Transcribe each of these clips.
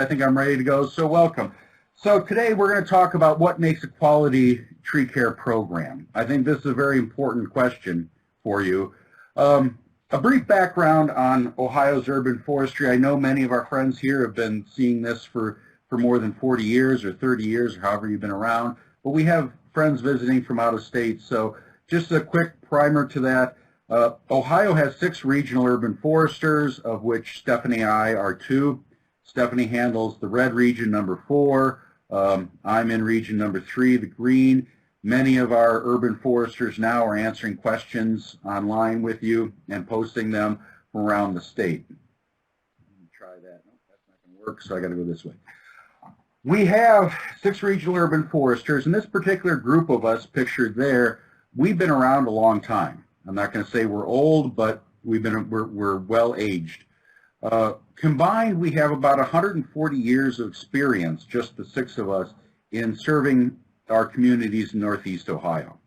I think I'm ready to go, so welcome. So today we're going to talk about what makes a quality tree care program. I think this is a very important question for you. A brief background on Ohio's urban forestry. I know many of our friends here have been seeing this for more than 40 years or 30 years or however you've been around, but we have friends visiting from out of state. So just a quick primer to that. Ohio has 6 regional urban foresters, of which Stephanie and I are 2. Stephanie handles the red region, number 4. I'm in region number 3, the green. Many of our urban foresters now are answering questions online with you and posting them from around the state. Let me try that. Nope, that's not going to work, so I got to go this way. We have 6 regional urban foresters, and this particular group of us pictured there, we've been around a long time. I'm not going to say we're old, but we're well aged. Combined, we have about 140 years of experience, just the 6 of us, in serving our communities in Northeast Ohio.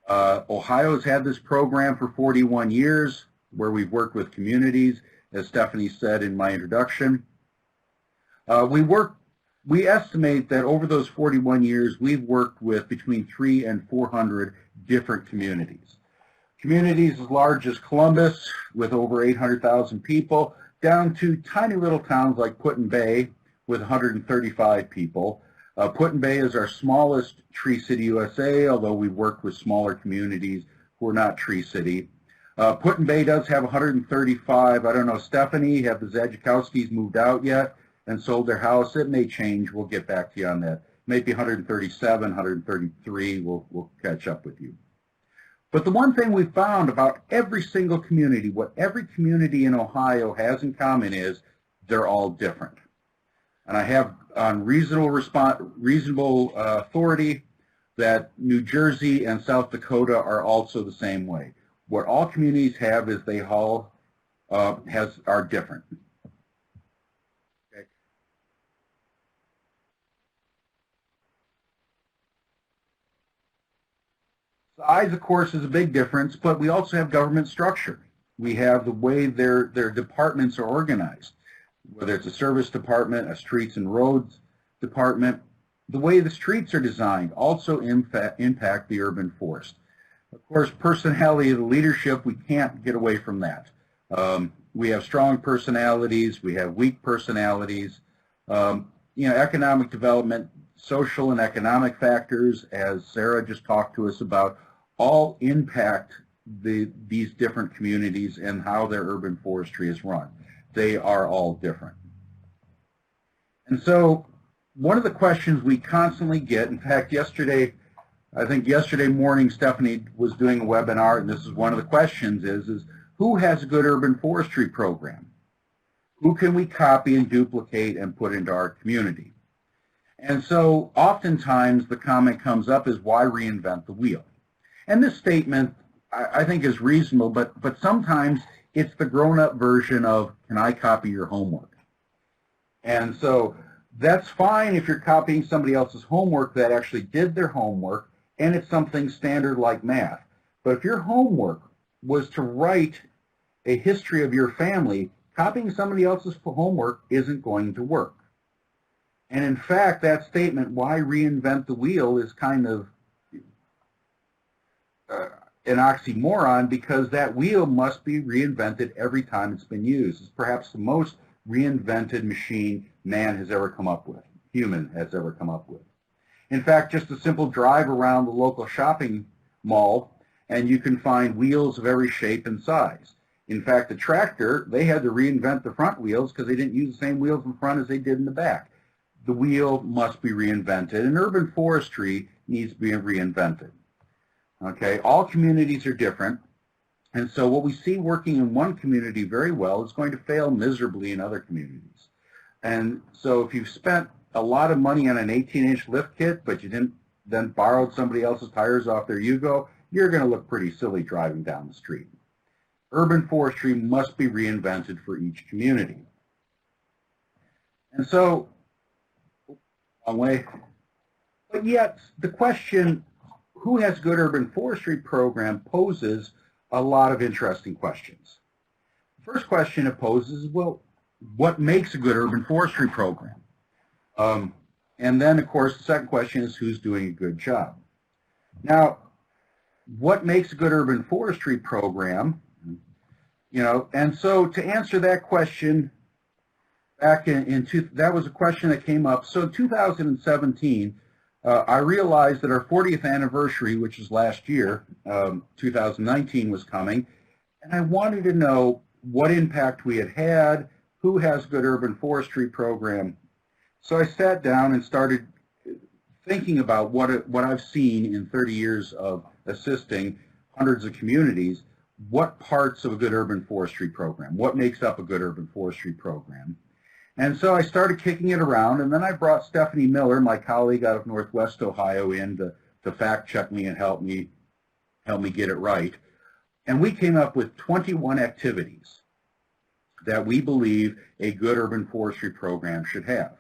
Ohio has had this program for 41 years, where we've worked with communities, as Stephanie said in my introduction. We estimate that over those 41 years, we've worked with between 300 and 400 different communities. Communities as large as Columbus, with over 800,000 people, down to tiny little towns like Put-in-Bay with 135 people. Put-in-Bay is our smallest Tree City USA, although we've worked with smaller communities who are not Tree City. Put-in-Bay does have 135. I don't know, Stephanie, have the Zajikowskis moved out yet and sold their house? It may change. We'll get back to you on that. Maybe 137, 133. We'll catch up with you. But the one thing we found about every single community, what every community in Ohio has in common is they're all different. And I have on reasonable authority that New Jersey and South Dakota are also the same way. What all communities have is they all are different. Okay. Size, of course, is a big difference, but we also have government structure. We have the way their departments are organized, whether it's a service department, a streets and roads department. The way the streets are designed also impact the urban forest. Of course, personality of the leadership, we can't get away from that. We have strong personalities, we have weak personalities. Economic development, social and economic factors, as Sarah just talked to us about, all impact these different communities and how their urban forestry is run. They are all different. And so one of the questions we constantly get, in fact, I think yesterday morning, Stephanie was doing a webinar, and this is one of the questions is who has a good urban forestry program? Who can we copy and duplicate and put into our community? And so oftentimes the comment comes up is, why reinvent the wheel? And this statement, I think, is reasonable, but sometimes it's the grown-up version of, can I copy your homework? And so that's fine if you're copying somebody else's homework that actually did their homework, and it's something standard like math. But if your homework was to write a history of your family, copying somebody else's homework isn't going to work. And in fact, that statement, why reinvent the wheel, is kind of an oxymoron, because that wheel must be reinvented every time it's been used. It's perhaps the most reinvented machine man has ever come up with, human has ever come up with. In fact, just a simple drive around the local shopping mall, and you can find wheels of every shape and size. In fact, the tractor, they had to reinvent the front wheels because they didn't use the same wheels in front as they did in the back. The wheel must be reinvented, and urban forestry needs to be reinvented. Okay, all communities are different, and so what we see working in one community very well is going to fail miserably in other communities. And so if you've spent a lot of money on an 18-inch lift kit, but you didn't then borrowed somebody else's tires off their Yugo, you're going to look pretty silly driving down the street. Urban forestry must be reinvented for each community. And so, long way, but yet the question, who has good urban forestry program, poses a lot of interesting questions. The first question it poses is, well, what makes a good urban forestry program? And then, of course, the second question is who's doing a good job? Now, what makes a good urban forestry program? And so to answer that question, back that was a question that came up. So in 2017, I realized that our 40th anniversary, which is last year, 2019 was coming, and I wanted to know what impact we had, who has a good urban forestry program. So I sat down and started thinking about what I've seen in 30 years of assisting hundreds of communities, what parts of a good urban forestry program, what makes up a good urban forestry program. And so I started kicking it around, and then I brought Stephanie Miller, my colleague out of Northwest Ohio, in to fact check me and help me get it right. And we came up with 21 activities that we believe a good urban forestry program should have.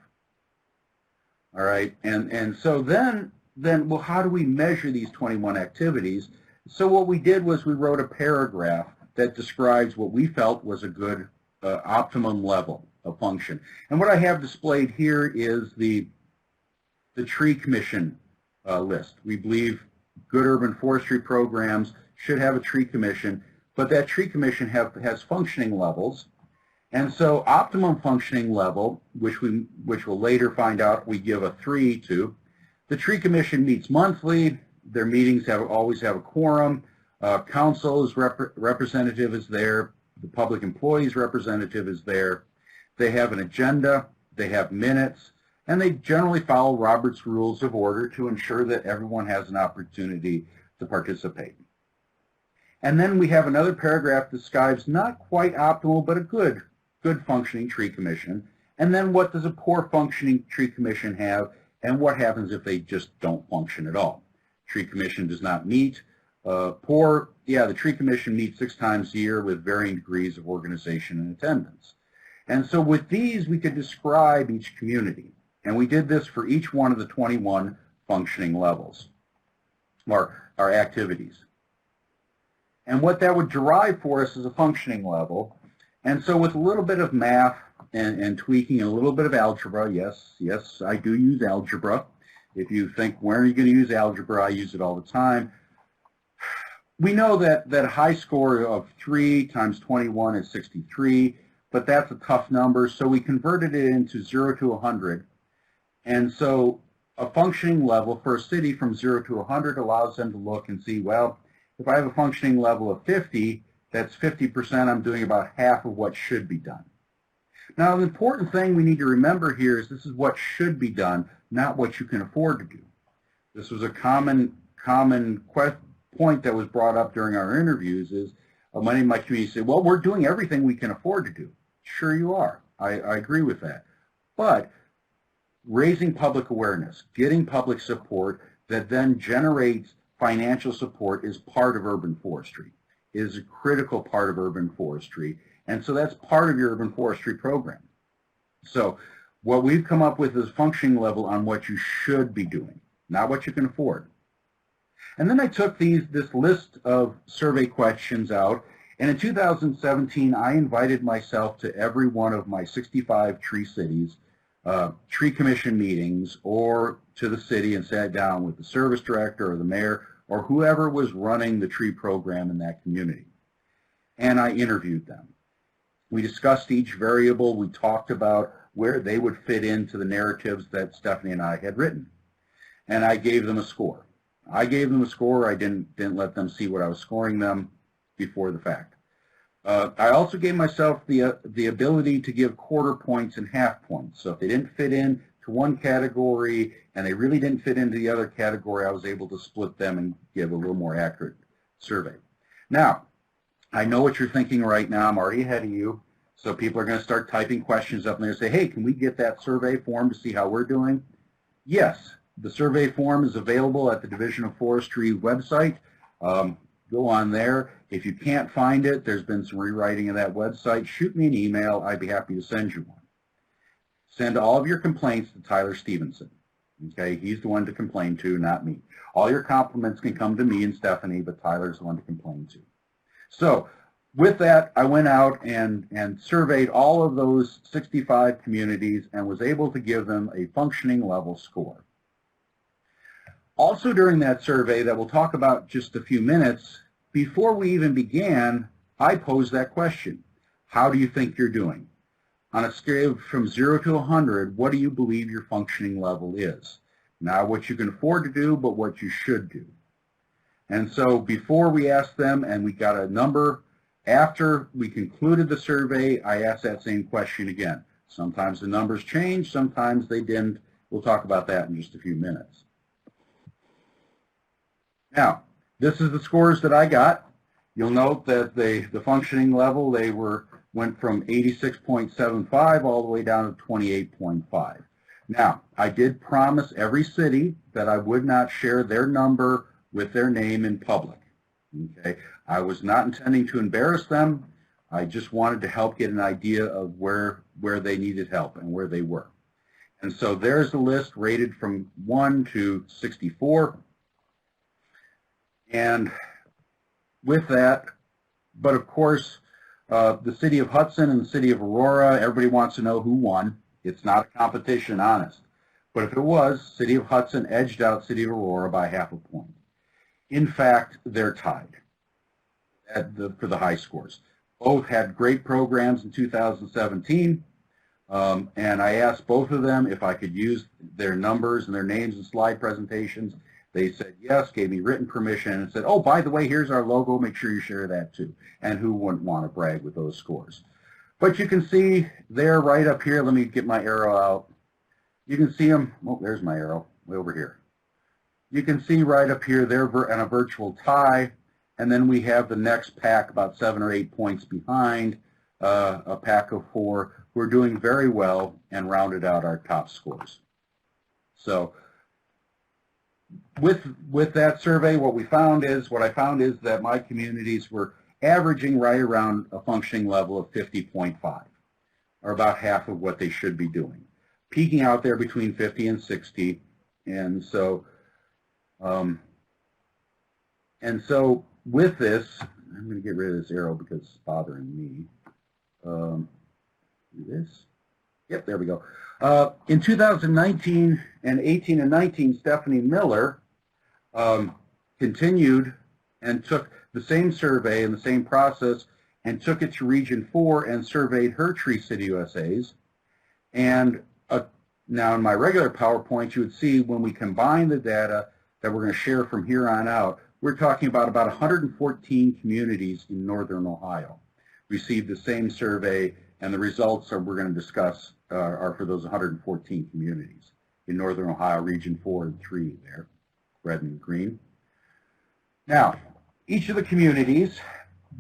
All right, and so then, well, how do we measure these 21 activities? So what we did was we wrote a paragraph that describes what we felt was a good optimum level of function. And what I have displayed here is the tree commission list. We believe good urban forestry programs should have a tree commission, but that tree commission has functioning levels. And so optimum functioning level, which we'll later find out we give a 3 to, the tree commission meets monthly. Their meetings always have a quorum. Council's representative is there. The public employees representative is there. They have an agenda. They have minutes. And they generally follow Robert's Rules of Order to ensure that everyone has an opportunity to participate. And then we have another paragraph that describes not quite optimal, but a good functioning tree commission. And then what does a poor functioning tree commission have, and what happens if they just don't function at all? Tree commission does not meet. The tree commission meets 6 times a year with varying degrees of organization and attendance. And so with these, we could describe each community. And we did this for each one of the 21 functioning levels, or our activities. And what that would derive for us is a functioning level. And so with a little bit of math and tweaking and a little bit of algebra, yes, I do use algebra. If you think, when are you going to use algebra? I use it all the time. We know that a high score of 3 times 21 is 63, but that's a tough number, so we converted it into 0 to 100. And so a functioning level for a city from 0 to 100 allows them to look and see, well, if I have a functioning level of 50, that's 50%. I'm doing about half of what should be done. Now, the important thing we need to remember here is this is what should be done, not what you can afford to do. This was a common point that was brought up during our interviews is many of my communities say, well, we're doing everything we can afford to do. Sure you are. I agree with that. But raising public awareness, getting public support that then generates financial support is part of urban forestry, is a critical part of urban forestry. And so that's part of your urban forestry program. So what we've come up with is a functioning level on what you should be doing, not what you can afford. And then I took this list of survey questions out, and in 2017, I invited myself to every one of my 65 tree cities, tree commission meetings, or to the city and sat down with the service director or the mayor or whoever was running the tree program in that community. And I interviewed them. We discussed each variable. We talked about where they would fit into the narratives that Stephanie and I had written. And I gave them a score. I gave them a score. I didn't let them see what I was scoring them before the fact. I also gave myself the ability to give quarter points and half points. So if they didn't fit in to one category and they really didn't fit into the other category, I was able to split them and give a little more accurate survey. Now, I know what you're thinking right now. I'm already ahead of you. So people are going to start typing questions up and they're going to say, hey, can we get that survey form to see how we're doing? Yes, the survey form is available at the Division of Forestry website. Go on there. If you can't find it, there's been some rewriting of that website. Shoot me an email. I'd be happy to send you one. Send all of your complaints to Tyler Stevenson. Okay, he's the one to complain to, not me. All your compliments can come to me and Stephanie, but Tyler's the one to complain to. So With that, I went out and surveyed all of those 65 communities and was able to give them a functioning level score. Also during that survey that we'll talk about just a few minutes, before we even began, I posed that question. How do you think you're doing? On a scale from 0 to 100, what do you believe your functioning level is? Not what you can afford to do, but what you should do. And so before we asked them and we got a number, after we concluded the survey, I asked that same question again. Sometimes the numbers change, sometimes they didn't. We'll talk about that in just a few minutes. Now, this is the scores that I got. You'll note that the functioning level, they went from 86.75 all the way down to 28.5. Now, I did promise every city that I would not share their number with their name in public. Okay, I was not intending to embarrass them. I just wanted to help get an idea of where they needed help and where they were. And so there's the list rated from 1 to 64. And with that, but of course, the city of Hudson and the city of Aurora, everybody wants to know who won. It's not a competition, honest. But if it was, city of Hudson edged out city of Aurora by half a point. In fact, they're tied for the high scores. Both had great programs in 2017, and I asked both of them if I could use their numbers and their names in slide presentations. They said yes, gave me written permission, and said, oh, by the way, here's our logo, make sure you share that too. And who wouldn't want to brag with those scores? But you can see they're right up here. Let me get my arrow out. You can see them. Oh, there's my arrow, way over here. You can see right up here, they're in a virtual tie, and then we have the next pack about 7 or 8 points behind, a pack of 4 who are doing very well and rounded out our top scores. So with that survey, what I found is that my communities were averaging right around a functioning level of 50.5, or about half of what they should be doing, peaking out there between 50 and 60. And so with this, I'm going to get rid of this arrow because it's bothering me. Do this. Yep, there we go. In 2019 and 18 and 19, Stephanie Miller continued and took the same survey and the same process and took it to Region 4 and surveyed her Tree City USAs. And now in my regular PowerPoint, you would see when we combine the data that we're going to share from here on out, we're talking about 114 communities in northern Ohio received the same survey, and the results we're going to discuss are for those 114 communities in northern Ohio, Region 4 and 3 there, red and green. Now, each of the communities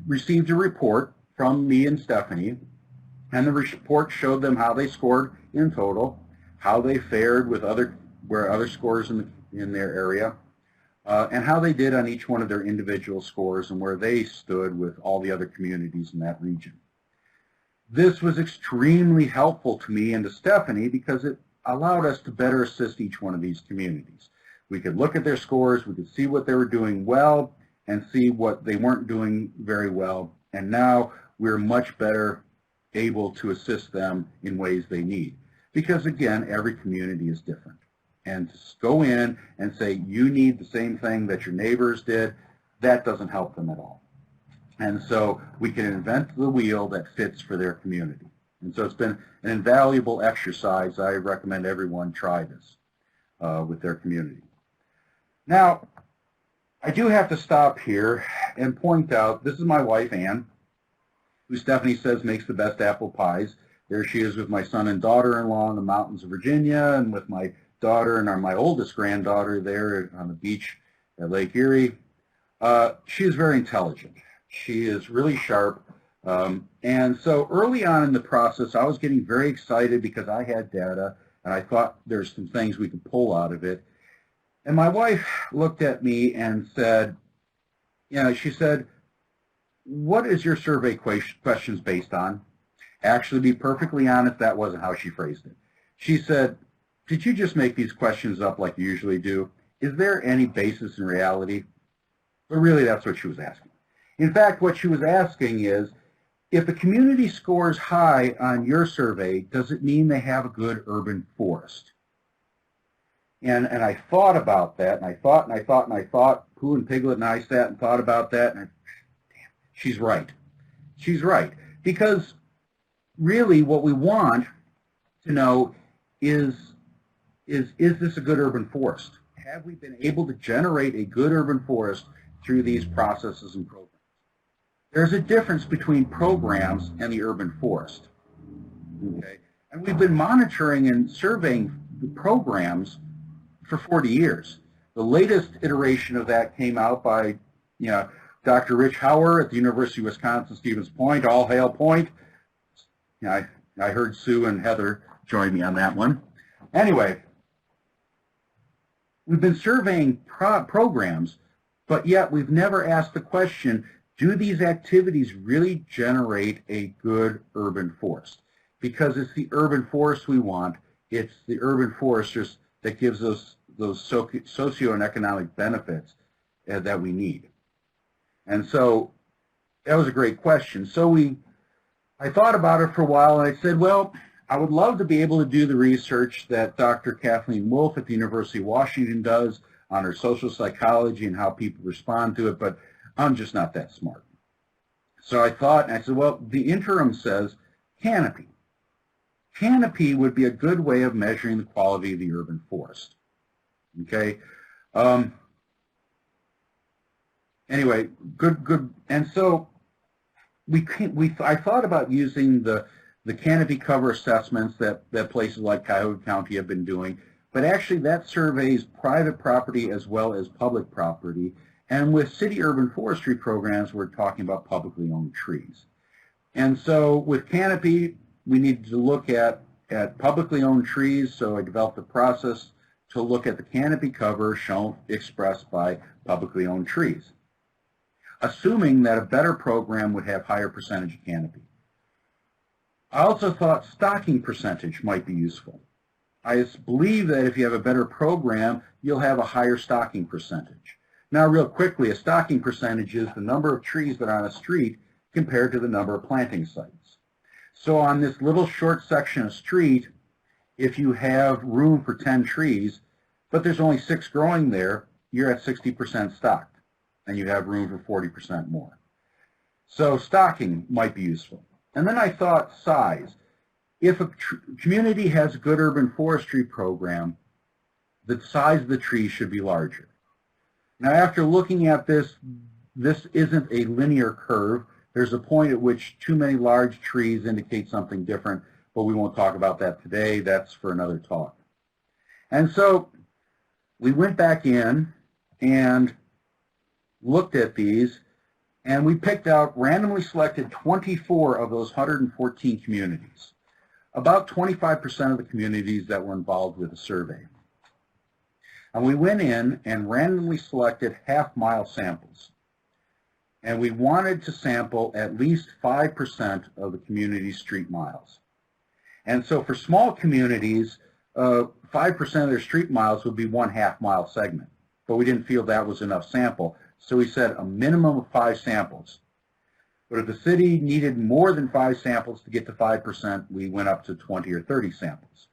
received a report from me and Stephanie, and the report showed them how they scored in total, how they fared with other scores in their area, and how they did on each one of their individual scores and where they stood with all the other communities in that region. This was extremely helpful to me and to Stephanie because it allowed us to better assist each one of these communities. We could look at their scores, we could see what they were doing well and see what they weren't doing very well, and now we're much better able to assist them in ways they need. Because again, every community is different. And to go in and say, you need the same thing that your neighbors did, that doesn't help them at all. And so we can invent the wheel that fits for their community. And so it's been an invaluable exercise. I recommend everyone try this with their community. Now, I do have to stop here and point out, this is my wife, Ann, who Stephanie says makes the best apple pies. There she is with my son and daughter-in-law in the mountains of Virginia, and with my daughter and my oldest granddaughter there on the beach at Lake Erie. She is very intelligent. She is really sharp. And so early on in the process, I was getting very excited because I had data, and I thought there's some things we could pull out of it. And my wife looked at me and said, she said, what is your survey questions based on? Actually, to be perfectly honest, that wasn't how she phrased it. She said, did you just make these questions up like you usually do? Is there any basis in reality? But really, that's what she was asking. In fact, what she was asking is, if the community scores high on your survey, does it mean they have a good urban forest? And I thought about that, and I thought, and I thought, and I thought. Pooh and Piglet and I sat and thought about that, and damn, she's right. She's right. Because really what we want to know is this a good urban forest? Have we been able to generate a good urban forest through these processes and programs? There's a difference between programs and the urban forest. Okay? And we've been monitoring and surveying the programs for 40 years. The latest iteration of that came out by, Dr. Rich Hauer at the University of Wisconsin-Stevens Point, all hail Point. I heard Sue and Heather join me on that one. Anyway, we've been surveying programs, but yet we've never asked the question, do these activities really generate a good urban forest? Because it's the urban forest we want. It's the urban foresters that gives us those socio and economic benefits that we need. And so that was a great question. So I thought about it for a while, and I said, well, I would love to be able to do the research that Dr. Kathleen Wolf at the University of Washington does on her social psychology and how people respond to it, but I'm just not that smart. So I thought, and I said, well, the interim says canopy. Canopy would be a good way of measuring the quality of the urban forest. Okay. Anyway, good. And so I thought about using the canopy cover assessments that places like Cuyahoga County have been doing, but actually that surveys private property as well as public property. And with city urban forestry programs, we're talking about publicly owned trees. And so with canopy, we needed to look at publicly owned trees, so I developed a process to look at the canopy cover expressed by publicly owned trees, assuming that a better program would have higher percentage of canopy. I also thought stocking percentage might be useful. I believe that if you have a better program, you'll have a higher stocking percentage. Now, real quickly, a stocking percentage is the number of trees that are on a street compared to the number of planting sites. So on this little short section of street, if you have room for 10 trees, but there's only 6 growing there, you're at 60% stocked, and you have room for 40% more. So stocking might be useful. And then I thought size. If a community has a good urban forestry program, the size of the trees should be larger. Now, after looking at this isn't a linear curve. There's a point at which too many large trees indicate something different, but we won't talk about that today. That's for another talk. And so we went back in and looked at these, and we picked out, randomly selected 24 of those 114 communities, about 25% of the communities that were involved with the survey. And we went in and randomly selected half-mile samples. And we wanted to sample at least 5% of the community's street miles. And so for small communities, 5% of their street miles would be 1 half-mile segment. But we didn't feel that was enough sample, so we said a minimum of 5 samples. But if the city needed more than 5 samples to get to 5%, we went up to 20 or 30 samples.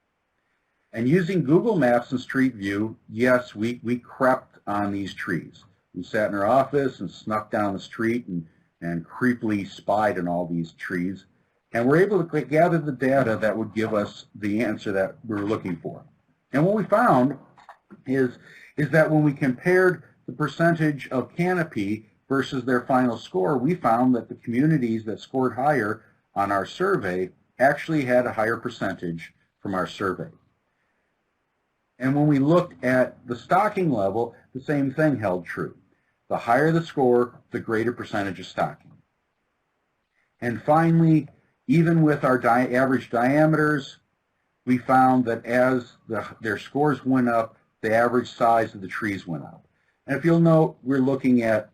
And using Google Maps and Street View, yes, we crept on these trees. We sat in our office and snuck down the street and creepily spied on all these trees. And we're able to gather the data that would give us the answer that we were looking for. And what we found is that when we compared the percentage of canopy versus their final score, we found that the communities that scored higher on our survey actually had a higher percentage from our survey. And when we looked at the stocking level, the same thing held true. The higher the score, the greater percentage of stocking. And finally, even with our average diameters, we found that as their scores went up, the average size of the trees went up. And if you'll note, we're looking at,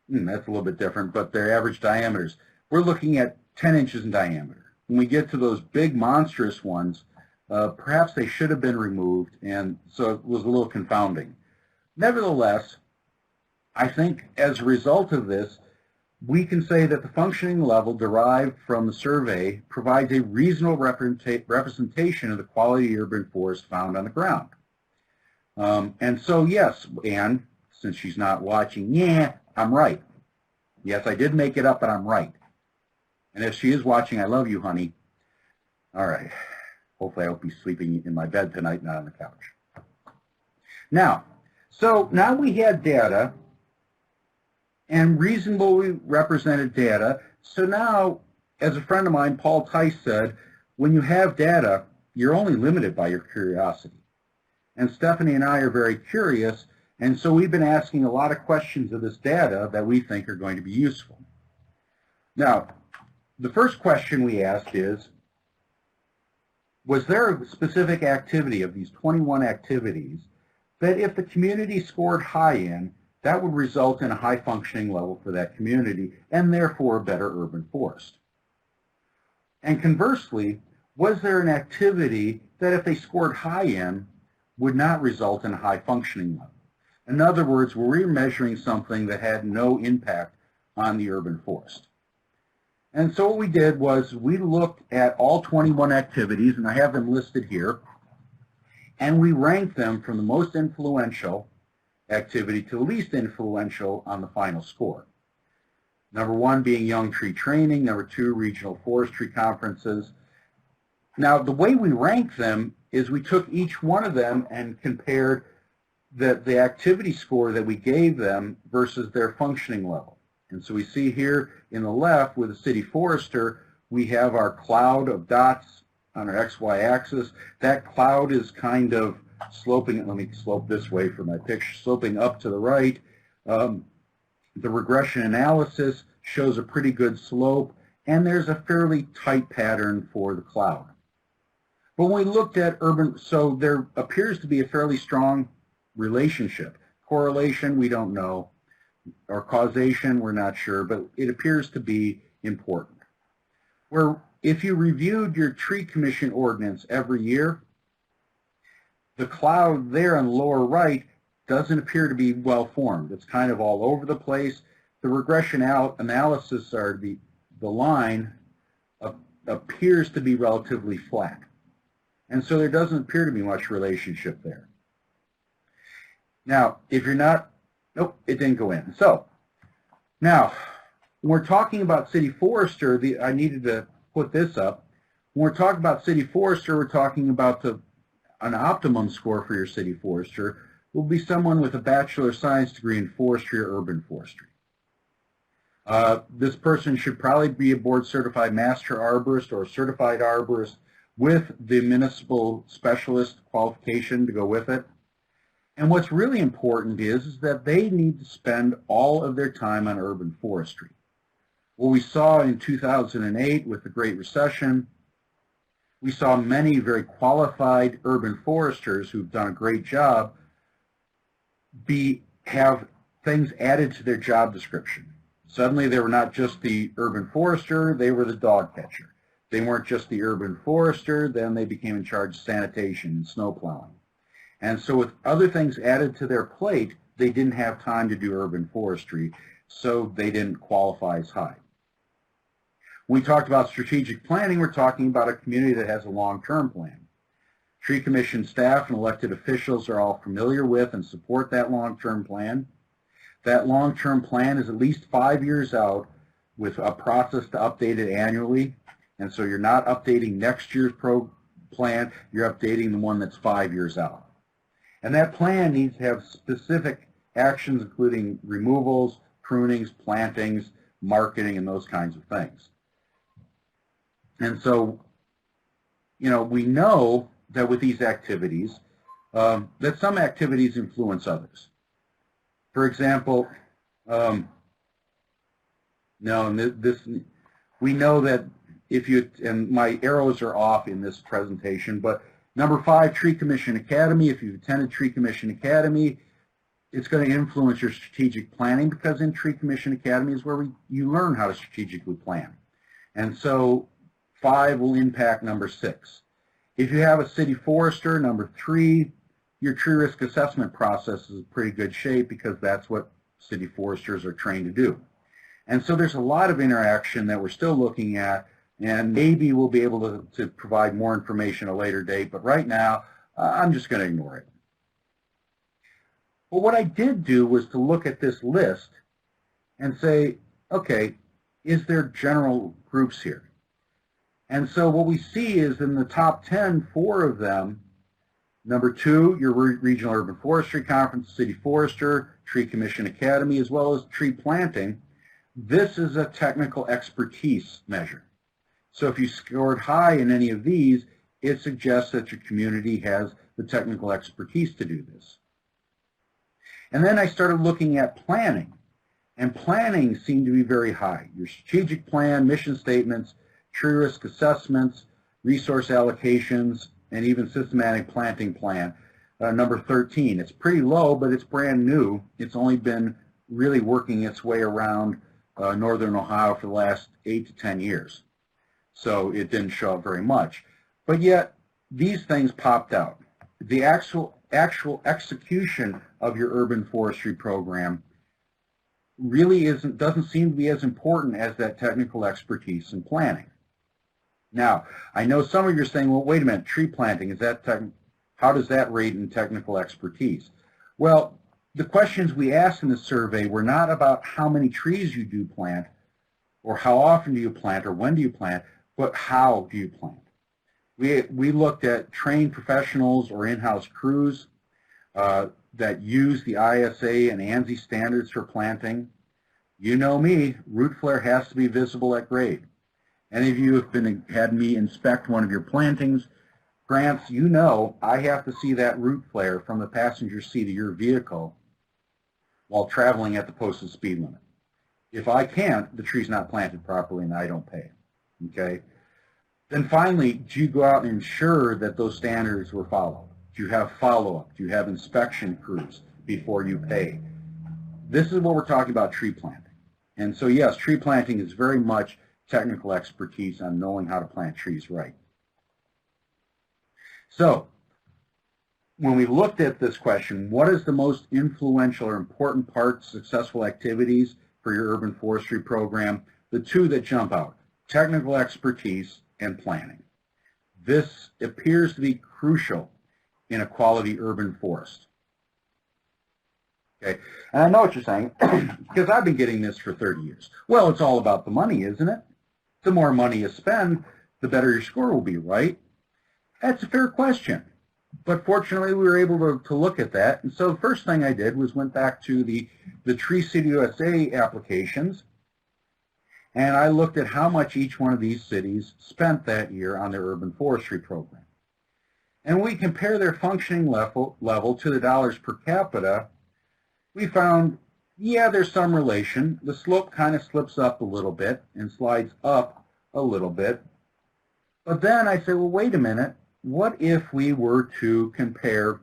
that's a little bit different, but their average diameters. We're looking at 10 inches in diameter. When we get to those big monstrous ones, perhaps they should have been removed, and so it was a little confounding. Nevertheless, I think as a result of this, we can say that the functioning level derived from the survey provides a reasonable representation of the quality of urban forest found on the ground. And so, yes, Anne, since she's not watching, yeah, I'm right. Yes, I did make it up, but I'm right. And if she is watching, I love you, honey. All right. Hopefully I'll be sleeping in my bed tonight, not on the couch. Now we had data and reasonably represented data. So now, as a friend of mine, Paul Tice, said, when you have data, you're only limited by your curiosity. And Stephanie and I are very curious, and so we've been asking a lot of questions of this data that we think are going to be useful. Now, the first question we asked is, was there a specific activity of these 21 activities that if the community scored high in, that would result in a high functioning level for that community and therefore a better urban forest? And conversely, was there an activity that if they scored high in would not result in a high functioning level? In other words, were we measuring something that had no impact on the urban forest? And so what we did was we looked at all 21 activities, and I have them listed here, and we ranked them from the most influential activity to the least influential on the final score. Number 1 being young tree training, number 2, regional forestry conferences. Now, the way we rank them is we took each one of them and compared the activity score that we gave them versus their functioning level. And so we see here in the left with the city forester, we have our cloud of dots on our XY axis. That cloud is kind of sloping, let me slope this way for my picture, sloping up to the right. The regression analysis shows a pretty good slope, and there's a fairly tight pattern for the cloud. But when we looked at urban, so there appears to be a fairly strong relationship. Correlation, we don't know, or causation, we're not sure, but it appears to be important. Where if you reviewed your tree commission ordinance every year, the cloud there on the lower right doesn't appear to be well formed. It's kind of all over the place. The regression analysis, or the line, appears to be relatively flat. And so there doesn't appear to be much relationship there. Now, if you're not, nope, it didn't go in. So, now, when we're talking about city forester, I needed to put this up. When we're talking about city forester, we're talking about an optimum score for your city forester will be someone with a Bachelor of Science degree in forestry or urban forestry. This person should probably be a board certified master arborist or a certified arborist with the municipal specialist qualification to go with it. And what's really important is that they need to spend all of their time on urban forestry. What we saw in 2008 with the Great Recession, we saw many very qualified urban foresters who've done a great job have things added to their job description. Suddenly they were not just the urban forester, they were the dog catcher. They weren't just the urban forester, then they became in charge of sanitation and snow plowing. And so with other things added to their plate, they didn't have time to do urban forestry, so they didn't qualify as high. When we talked about strategic planning, we're talking about a community that has a long-term plan. Tree Commission staff and elected officials are all familiar with and support that long-term plan. That long-term plan is at least 5 years out with a process to update it annually. And so you're not updating next year's plan, you're updating the one that's 5 years out. And that plan needs to have specific actions, including removals, prunings, plantings, marketing, and those kinds of things. And so, we know that with these activities, that some activities influence others. For example, we know that if you, and my arrows are off in this presentation, but number 5, Tree Commission Academy. If you've attended Tree Commission Academy, it's going to influence your strategic planning, because in Tree Commission Academy is where you learn how to strategically plan. And so 5 will impact number 6. If you have a city forester, number 3, your tree risk assessment process is in pretty good shape, because that's what city foresters are trained to do. And so there's a lot of interaction that we're still looking at, and maybe we'll be able to provide more information at a later date, but right now, I'm just going to ignore it. But what I did do was to look at this list and say, okay, is there general groups here? And so what we see is in the top 10, 4 of them, number 2, your Regional Urban Forestry Conference, City Forester, Tree Commission Academy, as well as tree planting. This is a technical expertise measure. So if you scored high in any of these, it suggests that your community has the technical expertise to do this. And then I started looking at planning, and planning seemed to be very high. Your strategic plan, mission statements, tree risk assessments, resource allocations, and even systematic planting plan, number 13. It's pretty low, but it's brand new. It's only been really working its way around northern Ohio for the last 8 to 10 years. So it didn't show up very much. But yet, these things popped out. The actual execution of your urban forestry program really doesn't seem to be as important as that technical expertise in planning. Now, I know some of you are saying, well, wait a minute, tree planting, how does that rate in technical expertise? Well, the questions we asked in the survey were not about how many trees you do plant, or how often do you plant, or when do you plant, but how do you plant. We looked at trained professionals or in-house crews that use the ISA and ANSI standards for planting. You know me, root flare has to be visible at grade. Any of you have had me inspect one of your plantings, Grants, you know I have to see that root flare from the passenger seat of your vehicle while traveling at the posted speed limit. If I can't, the tree's not planted properly and I don't pay. Okay? Then finally, do you go out and ensure that those standards were followed? Do you have follow-up? Do you have inspection crews before you pay? This is what we're talking about, tree planting. And so yes, tree planting is very much technical expertise on knowing how to plant trees right. So when we looked at this question, what is the most influential or important part, successful activities for your urban forestry program? The two that jump out, technical expertise and planning. This appears to be crucial in a quality urban forest. Okay, and I know what you're saying, because I've been getting this for 30 years. Well, it's all about the money, isn't it? The more money you spend, the better your score will be, right? That's a fair question. But fortunately, we were able to look at that. And so the first thing I did was went back to the TCUSA applications, and I looked at how much each one of these cities spent that year on their urban forestry program. And we compare their functioning level to the dollars per capita. We found, yeah, there's some relation. The slope kind of slips up a little bit and slides up a little bit. But then I said, well, wait a minute. What if we were to compare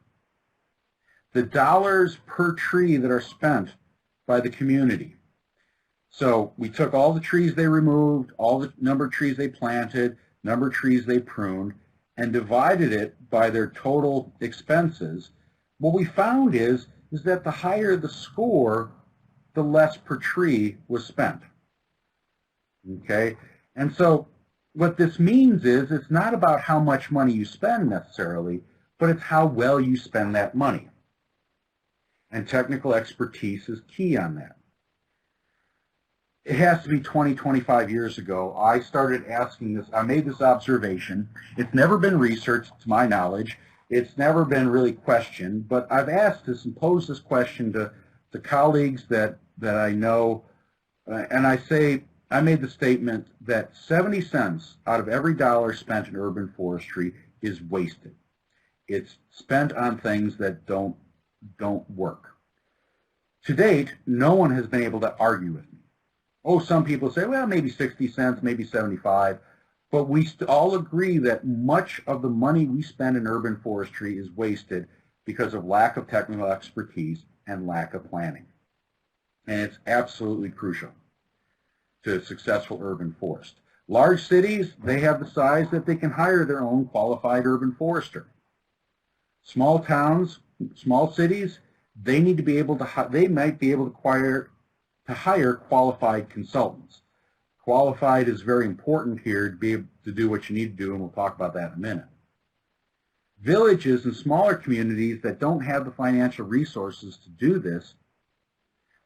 the dollars per tree that are spent by the community? So we took all the trees they removed, all the number of trees they planted, number of trees they pruned, and divided it by their total expenses. What we found is that the higher the score, the less per tree was spent. Okay? And so what this means is it's not about how much money you spend necessarily, but it's how well you spend that money. And technical expertise is key on that. It has to be 20, 25 years ago. I started asking this, I made this observation. It's never been researched to my knowledge. It's never been really questioned, but I've asked this and posed this question to colleagues that I know, and I made the statement that 70 cents out of every dollar spent in urban forestry is wasted. It's spent on things that don't work. To date, no one has been able to argue with me. Oh, some people say, well, maybe 60 cents, maybe 75, but we all agree that much of the money we spend in urban forestry is wasted because of lack of technical expertise and lack of planning. And it's absolutely crucial to a successful urban forest. Large cities, they have the size that they can hire their own qualified urban forester. Small towns, small cities, they need to be able to, they might be able to hire qualified consultants. Qualified is very important here to be able to do what you need to do, and we'll talk about that in a minute. Villages and smaller communities that don't have the financial resources to do this,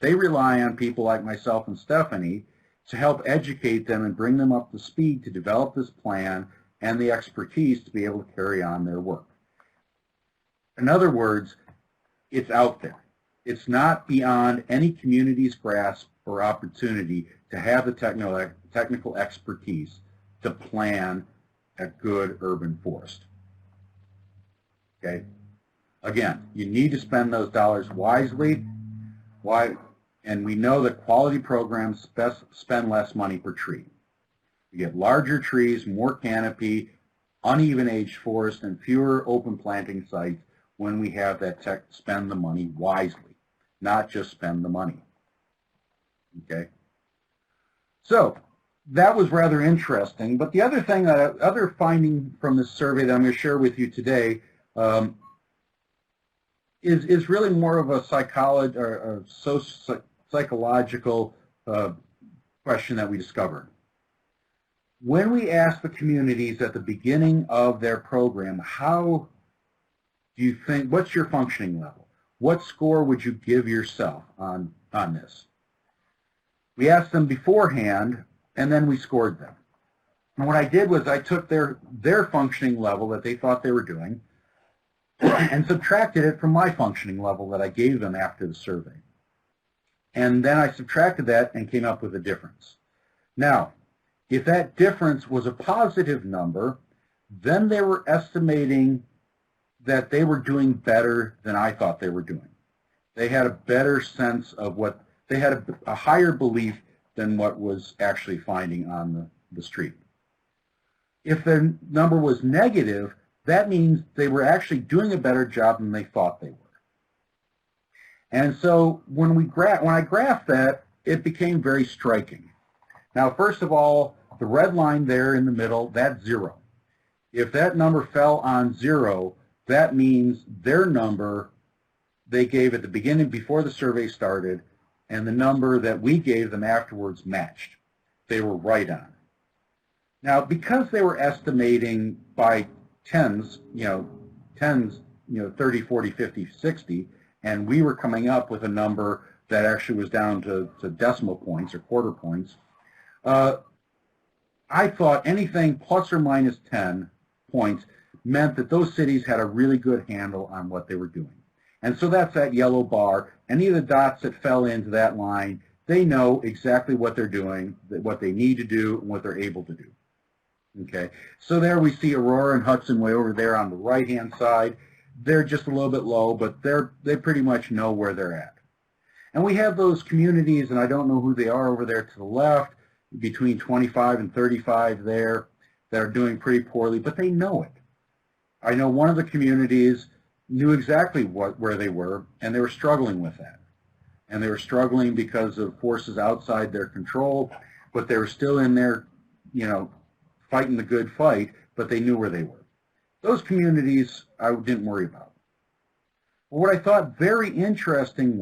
they rely on people like myself and Stephanie to help educate them and bring them up to speed to develop this plan and the expertise to be able to carry on their work. In other words, it's out there. It's not beyond any community's grasp or opportunity to have the technical expertise to plan a good urban forest. Okay? Again, you need to spend those dollars wisely. Why? And we know that quality programs spend less money per tree. You get larger trees, more canopy, uneven aged forest, and fewer open planting sites when we have that spend the money wisely, not just spend the money. Okay? So that was rather interesting. But the other thing, other finding from this survey that I'm going to share with you today is really more of a psychological question that we discovered. When we asked the communities at the beginning of their program, how do you think, what's your functioning level? What score would you give yourself on this? We asked them beforehand, and then we scored them. And what I did was I took their functioning level that they thought they were doing and subtracted it from my functioning level that I gave them after the survey. And then I subtracted that and came up with a difference. Now, if that difference was a positive number, then they were estimating that they were doing better than I thought they were doing. They had a better sense of what, they had a higher belief than what was actually finding on the street. If the number was negative, that means they were actually doing a better job than they thought they were. And so when I graphed that, it became very striking. Now, first of all, the red line there in the middle, that's 0. If that number fell on 0, that means their number they gave at the beginning before the survey started and the number that we gave them afterwards matched. They were right on. Now, because they were estimating by tens, 30, 40, 50, 60, and we were coming up with a number that actually was down to decimal points or quarter points, I thought anything plus or minus 10 points meant that those cities had a really good handle on what they were doing. And so that's that yellow bar. Any of the dots that fell into that line, they know exactly what they're doing, what they need to do, and what they're able to do. Okay, so there we see Aurora and Hudson way over there on the right-hand side. They're just a little bit low, but they pretty much know where they're at. And we have those communities, and I don't know who they are over there to the left, between 25 and 35 there, that are doing pretty poorly, but they know it. I know one of the communities knew exactly where they were, and they were struggling with that. And they were struggling because of forces outside their control, but they were still in there, fighting the good fight, but they knew where they were. Those communities I didn't worry about. But what I thought very interesting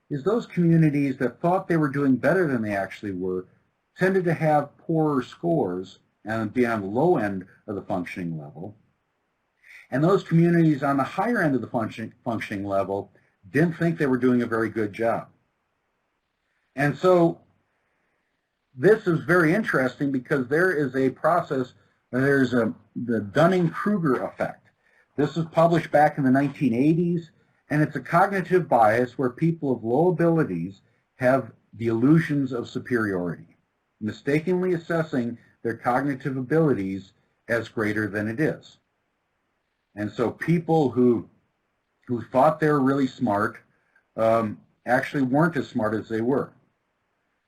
is those communities that thought they were doing better than they actually were tended to have poorer scores and be on the low end of the functioning level. And those communities on the higher end of the functioning level didn't think they were doing a very good job. And so this is very interesting because there is a process, there's the Dunning-Kruger effect. This was published back in the 1980s, and it's a cognitive bias where people of low abilities have the illusions of superiority, mistakenly assessing their cognitive abilities as greater than it is. And so people who thought they were really smart actually weren't as smart as they were.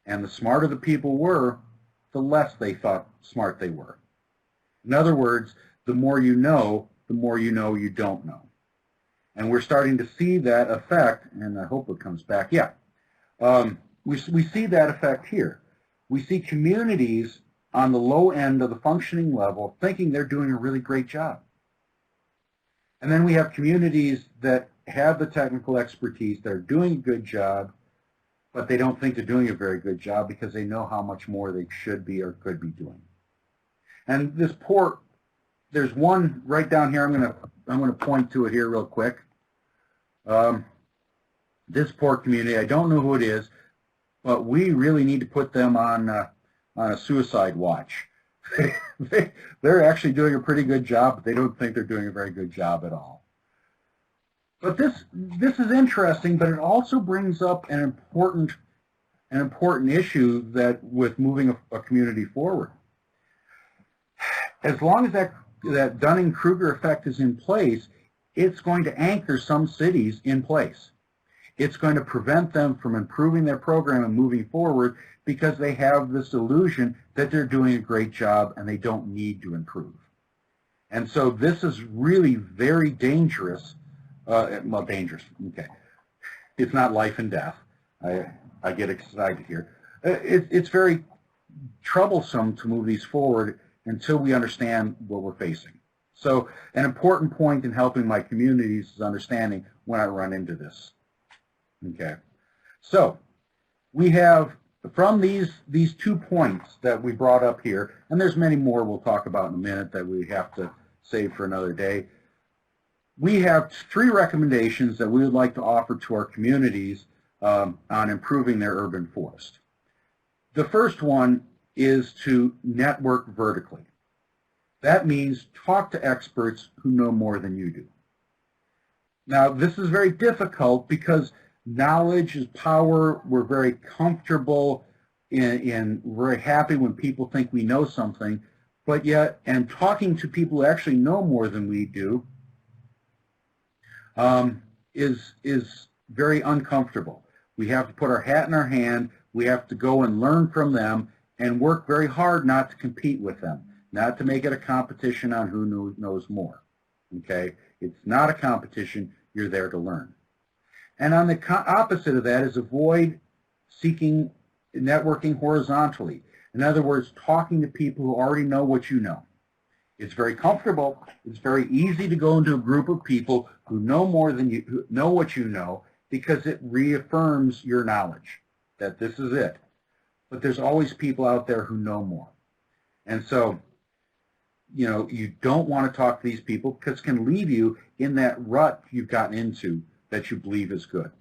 And the smarter the people were, the less they thought smart they were. In other words, the more you know you don't know. And we're starting to see that effect, and I hope it comes back. Yeah. We see that effect here. We see communities on the low end of the functioning level thinking they're doing a really great job. And then we have communities that have the technical expertise, they're doing a good job, but they don't think they're doing a very good job because they know how much more they should be or could be doing. And this poor, there's one right down here, I'm gonna point to it here real quick. This poor community, I don't know who it is, but we really need to put them on a suicide watch. They're actually doing a pretty good job, but they don't think they're doing a very good job at all. But this is interesting, but it also brings up an important issue that with moving a community forward. As long as that Dunning-Kruger effect is in place, it's going to anchor some cities in place. It's going to prevent them from improving their program and moving forward because they have this illusion that they're doing a great job and they don't need to improve. And so this is really very dangerous. Well, dangerous, okay. It's not life and death. I get excited here. It's very troublesome to move these forward until we understand what we're facing. So an important point in helping my communities is understanding when I run into this. Okay, so we have from these 2 points that we brought up here, and there's many more we'll talk about in a minute that we have to save for another day. We have 3 recommendations that we would like to offer to our communities on improving their urban forest. The first one is to network vertically. That means talk to experts who know more than you do. Now, this is very difficult because knowledge is power. We're very comfortable and very happy when people think we know something, but yet, and talking to people who actually know more than we do is very uncomfortable. We have to put our hat in our hand. We have to go and learn from them and work very hard not to compete with them, not to make it a competition on who knows more. Okay? It's not a competition. You're there to learn. And on the opposite of that is avoid seeking networking horizontally. In other words, talking to people who already know what you know. It's very comfortable. It's very easy to go into a group of people who know more than you, who know what you know, because it reaffirms your knowledge that this is it. But there's always people out there who know more. And so, you know, you don't want to talk to these people because it can leave you in that rut you've gotten into that you believe is good.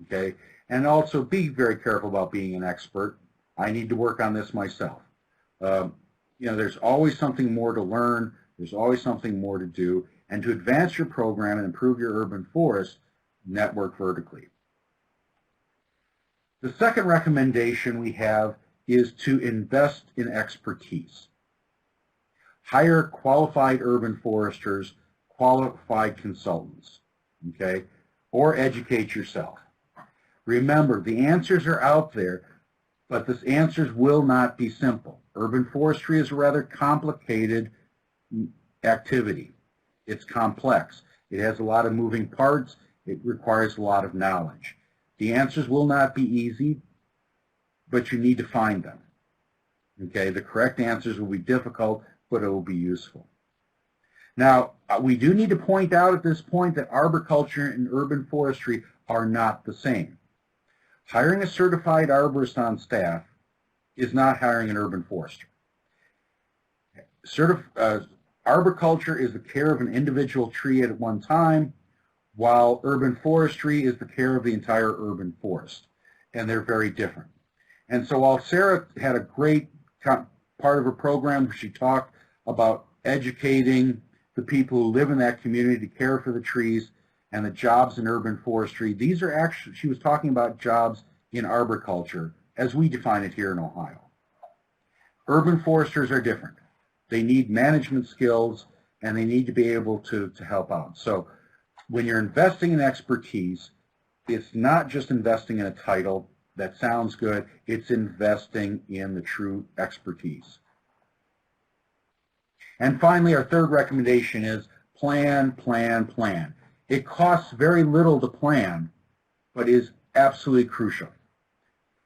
Okay? And also be very careful about being an expert. I need to work on this myself. You know, there's always something more to learn. There's always something more to do. And to advance your program and improve your urban forest, network vertically. The second recommendation we have is to invest in expertise. Hire qualified urban foresters, qualified consultants, okay, or educate yourself. Remember, the answers are out there, but the answers will not be simple. Urban forestry is a rather complicated activity. It's complex. It has a lot of moving parts. It requires a lot of knowledge. The answers will not be easy, but you need to find them. Okay, the correct answers will be difficult, but it will be useful. Now, we do need to point out at this point that arboriculture and urban forestry are not the same. Hiring a certified arborist on staff is not hiring an urban forester. Arboriculture is the care of an individual tree at one time, while urban forestry is the care of the entire urban forest, and they're very different. And so while Sarah had a great part of her program where she talked about educating the people who live in that community to care for the trees and the jobs in urban forestry, these are actually, she was talking about jobs in arboriculture as we define it here in Ohio. Urban foresters are different. They need management skills and they need to be able to help out. So when you're investing in expertise, it's not just investing in a title that sounds good, it's investing in the true expertise. And finally, our third recommendation is plan, plan, plan. It costs very little to plan, but is absolutely crucial.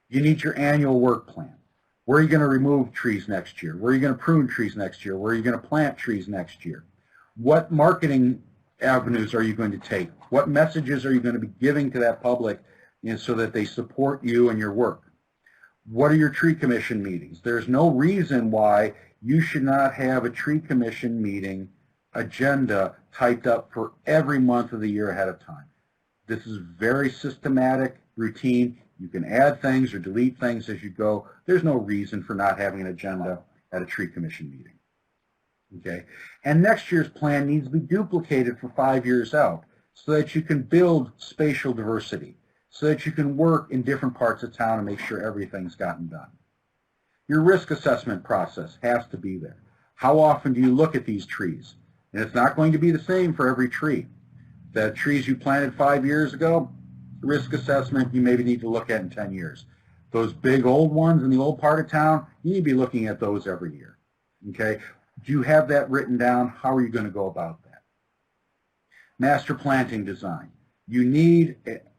You need your annual work plan. Where are you going to remove trees next year? Where are you going to prune trees next year? Where are you going to plant trees next year? What marketing avenues are you going to take? What messages are you going to be giving to that public, so that they support you and your work? What are your tree commission meetings? There's no reason why you should not have a tree commission meeting agenda typed up for every month of the year ahead of time. This is very systematic, routine. You can add things or delete things as you go. There's no reason for not having an agenda at a tree commission meeting. Okay, and next year's plan needs to be duplicated for 5 years out so that you can build spatial diversity, so that you can work in different parts of town and make sure everything's gotten done. Your risk assessment process has to be there. How often do you look at these trees? And it's not going to be the same for every tree. The trees you planted 5 years ago, risk assessment you maybe need to look at in 10 years. Those big old ones in the old part of town, you need to be looking at those every year. Okay? Do you have that written down? How are you going to go about that? Master planting design. You need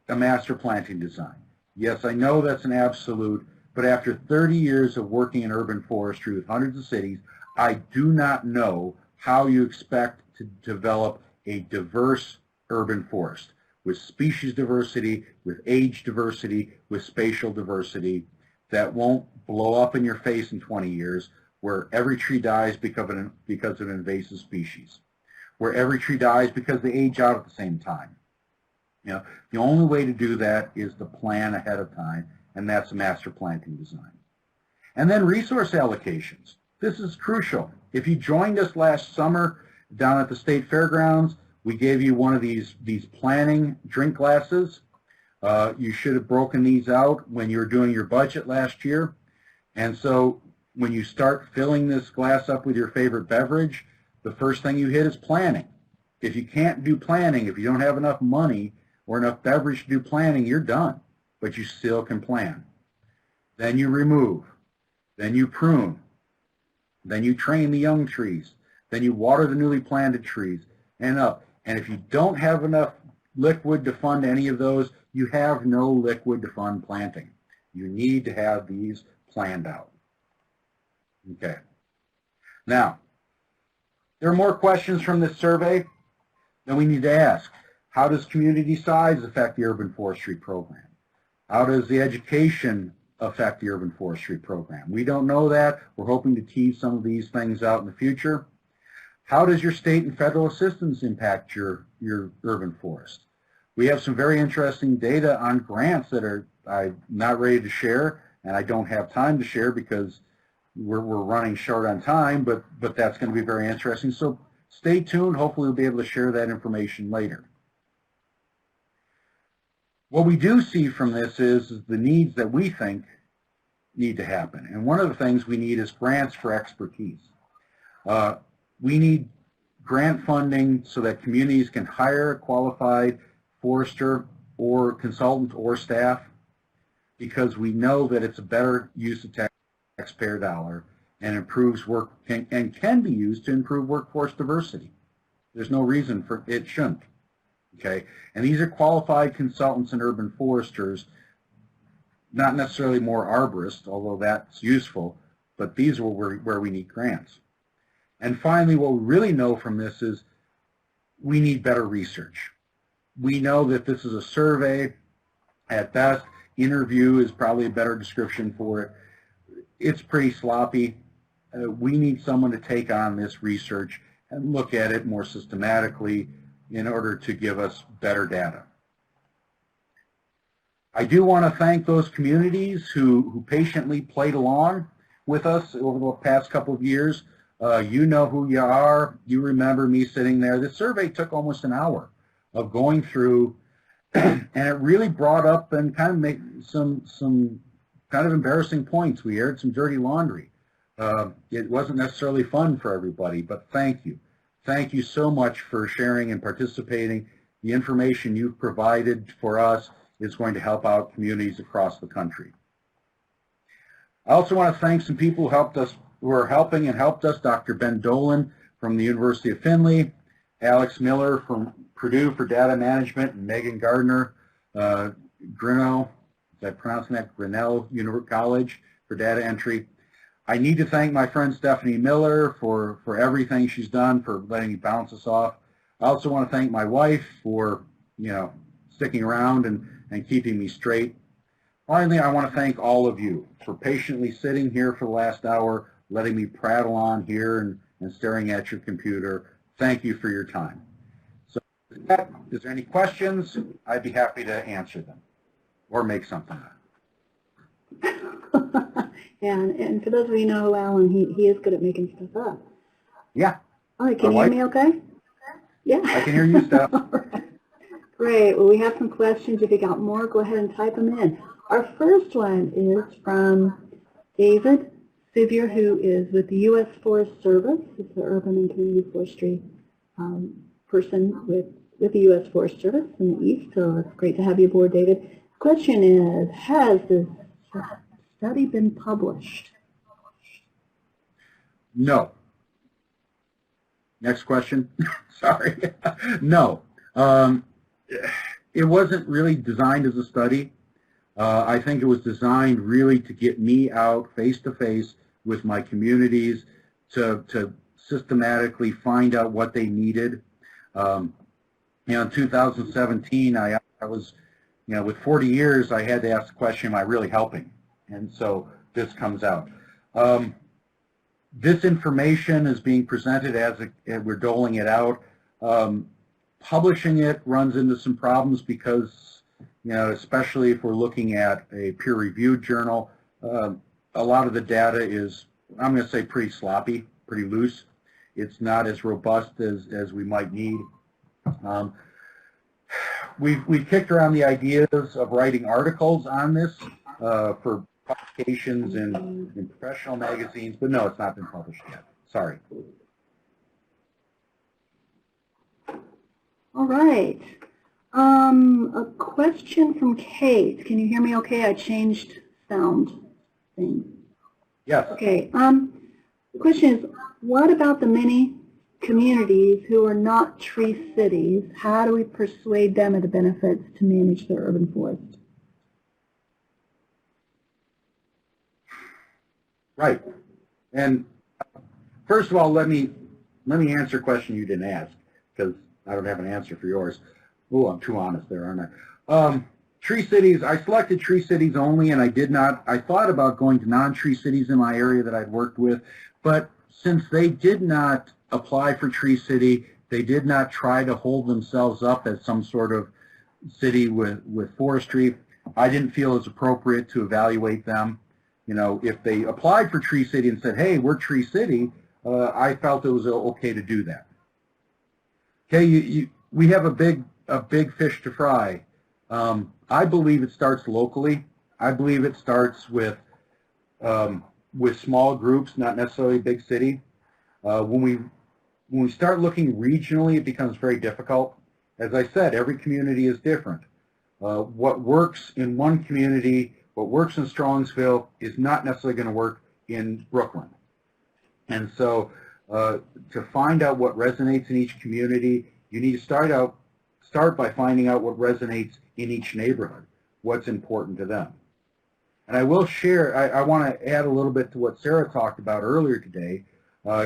a master planting design. Yes, I know that's an absolute, but after 30 years of working in urban forestry with hundreds of cities, I do not know how you expect to develop a diverse urban forest with species diversity, with age diversity, with spatial diversity that won't blow up in your face in 20 years, where every tree dies because of an invasive species, where every tree dies because they age out at the same time. You know, the only way to do that is to plan ahead of time, and that's a master planting design. And then resource allocations. This is crucial. If you joined us last summer down at the state fairgrounds, we gave you one of these planning drink glasses. You should have broken these out when you were doing your budget last year. And so when you start filling this glass up with your favorite beverage, the first thing you hit is planning. If you can't do planning, if you don't have enough money or enough beverage to do planning, you're done. But you still can plan. Then you remove. Then you prune. Then you train the young trees. Then you water the newly planted trees and up. And if you don't have enough liquid to fund any of those, you have no liquid to fund planting. You need to have these planned out. Okay. Now, there are more questions from this survey that we need to ask. How does community size affect the urban forestry program? How does the education affect the urban forestry program? We don't know that. We're hoping to tease some of these things out in the future. How does your state and federal assistance impact your urban forest? We have some very interesting data on grants that I'm not ready to share, and I don't have time to share because we're running short on time, but that's going to be very interesting. So stay tuned. Hopefully we'll be able to share that information later. What we do see from this is the needs that we think need to happen. And one of the things we need is grants for expertise. We need grant funding so that communities can hire a qualified forester or consultant or staff, because we know that it's a better use of taxpayer dollar and improves work and can be used to improve workforce diversity. There's no reason for it shouldn't. Okay, and these are qualified consultants and urban foresters, not necessarily more arborists, although that's useful, but these are where we need grants. And finally, what we really know from this is we need better research. We know that this is a survey. At best, interview is probably a better description for it. It's pretty sloppy. We need someone to take on this research and look at it more systematically in order to give us better data. I do want to thank those communities who patiently played along with us over the past couple of years. You know who you are. You remember me sitting there. This survey took almost an hour of going through, and it really brought up and kind of made some kind of embarrassing points. We aired some dirty laundry. It wasn't necessarily fun for everybody, but thank you. Thank you so much for sharing and participating. The information you've provided for us is going to help out communities across the country. I also want to thank some people who are helping and helped us. Dr. Ben Dolan from the University of Findlay, Alex Miller from Purdue for data management, and Megan Gardner, Grinnell, is that pronouncing that? Grinnell College for data entry. I need to thank my friend Stephanie Miller for everything she's done, for letting me bounce us off I also want to thank my wife for, sticking around and keeping me straight. Finally, I want to thank all of you for patiently sitting here for the last hour, letting me prattle on here and staring at your computer. Thank you for your time. So, is there any questions? I'd be happy to answer them or make something up. And for those of you who know Alan, he is good at making stuff up. Yeah. All right, can you hear me okay? Yeah. I can hear you, Steph. Right. Great. Well, we have some questions. If you got more, go ahead and type them in. Our first one is from David Siewert, who is with the U.S. Forest Service. He's the Urban and Community Forestry person with the U.S. Forest Service in the East. So it's great to have you aboard, David. The question is, has this study been published? No. Next question. Sorry. No. It wasn't really designed as a study. I think it was designed really to get me out face-to-face with my communities to systematically find out what they needed. In 2017, I was, with 40 years, I had to ask the question, am I really helping? And so this comes out. This information is being presented as we're doling it out. Publishing it runs into some problems because, especially if we're looking at a peer-reviewed journal, a lot of the data is, I'm going to say, pretty sloppy, pretty loose. It's not as robust as we might need. We've kicked around the ideas of writing articles on this for publications in professional magazines, but no, it's not been published yet. Sorry. All right. A question from Kate. Can you hear me okay? I changed sound thing. Yes. Okay. The question is, what about the many communities who are not tree cities? How do we persuade them of the benefits to manage their urban forest? Right. And first of all, let me answer a question you didn't ask, because I don't have an answer for yours. Oh, I'm too honest there, aren't I? Tree cities, I selected tree cities only, and I thought about going to non-tree cities in my area that I'd worked with, but since they did not apply for tree city, they did not try to hold themselves up as some sort of city with forestry, I didn't feel it was appropriate to evaluate them. If they applied for tree city and said, hey, we're tree city, I felt it was okay to do that. Okay, we have a big fish to fry. I believe it starts locally. I believe it starts with small groups, not necessarily a big city. When we start looking regionally, it becomes very difficult. As I said, every community is different. What works in one community, what works in Strongsville, is not necessarily going to work in Brooklyn. And so to find out what resonates in each community, you need to start by finding out what resonates in each neighborhood, what's important to them. And I will share, I want to add a little bit to what Sarah talked about earlier today.